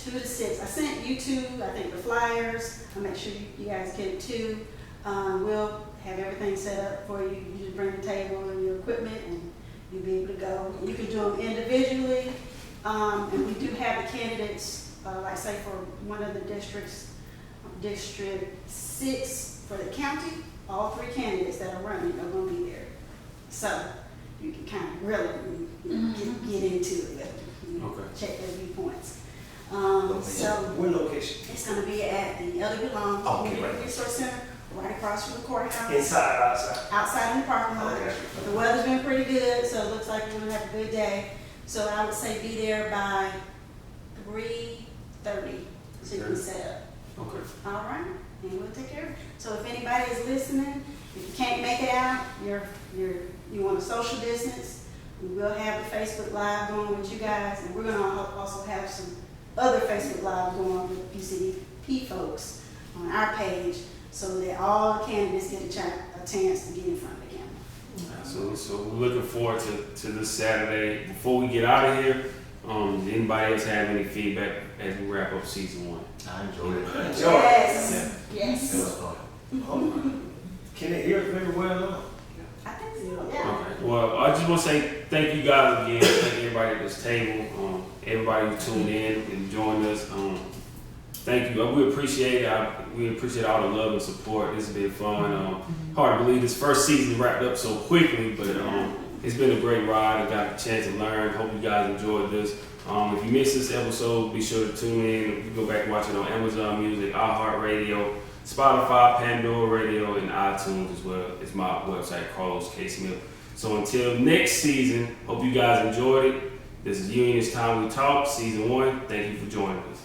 2 to 6, I sent you two, I think, the flyers. I'll make sure you guys get it too. We'll have everything set up for you. You just bring the table and your equipment and you'll be able to go. You can do them individually. And we do have the candidates, like say for one of the districts, District 6 for the county, all 3 candidates that are running are going to be there. So you can kind of really get into it, check their viewpoints. So What location? it's going to be at the Elder Belong Community Resource Center, right across from the courthouse. Inside or outside? Outside in the parking lot. Okay. The weather's been pretty good, so it looks like we're going to have a good day. So I would say be there by 3:30 so you can set up. okay. All right, and we'll take care of it. So if anybody is listening, if you can't make it out, you want a social distance, we will have the Facebook Live going with you guys, and we're going to also have some other Facebook Live going with PCDP folks on our page, so that all candidates get a chance to get in front of the camera. So we're looking forward to this Saturday. Before we get out of here, does anybody else have any feedback as we wrap up season 1? I enjoyed it. Yes, It yes. was fun. Can they hear it very well now? I think so, yeah. Okay. Well, I just want to say thank you guys again. Thank everybody at this table. Everybody who tuned in and joined us. Thank you. We appreciate it. We appreciate all the love and support. This has been fun. Hard to believe this first season wrapped up so quickly, but it's been a great ride. I got a chance to learn. Hope you guys enjoyed this. If you missed this episode, be sure to tune in. You can go back and watch it on Amazon Music, iHeartRadio, Spotify, Pandora Radio, and iTunes as well. It's my website, Carlos K. Smith. So until next season, hope you guys enjoyed it. This is You and It's Time We Talk, Season 1. Thank you for joining us.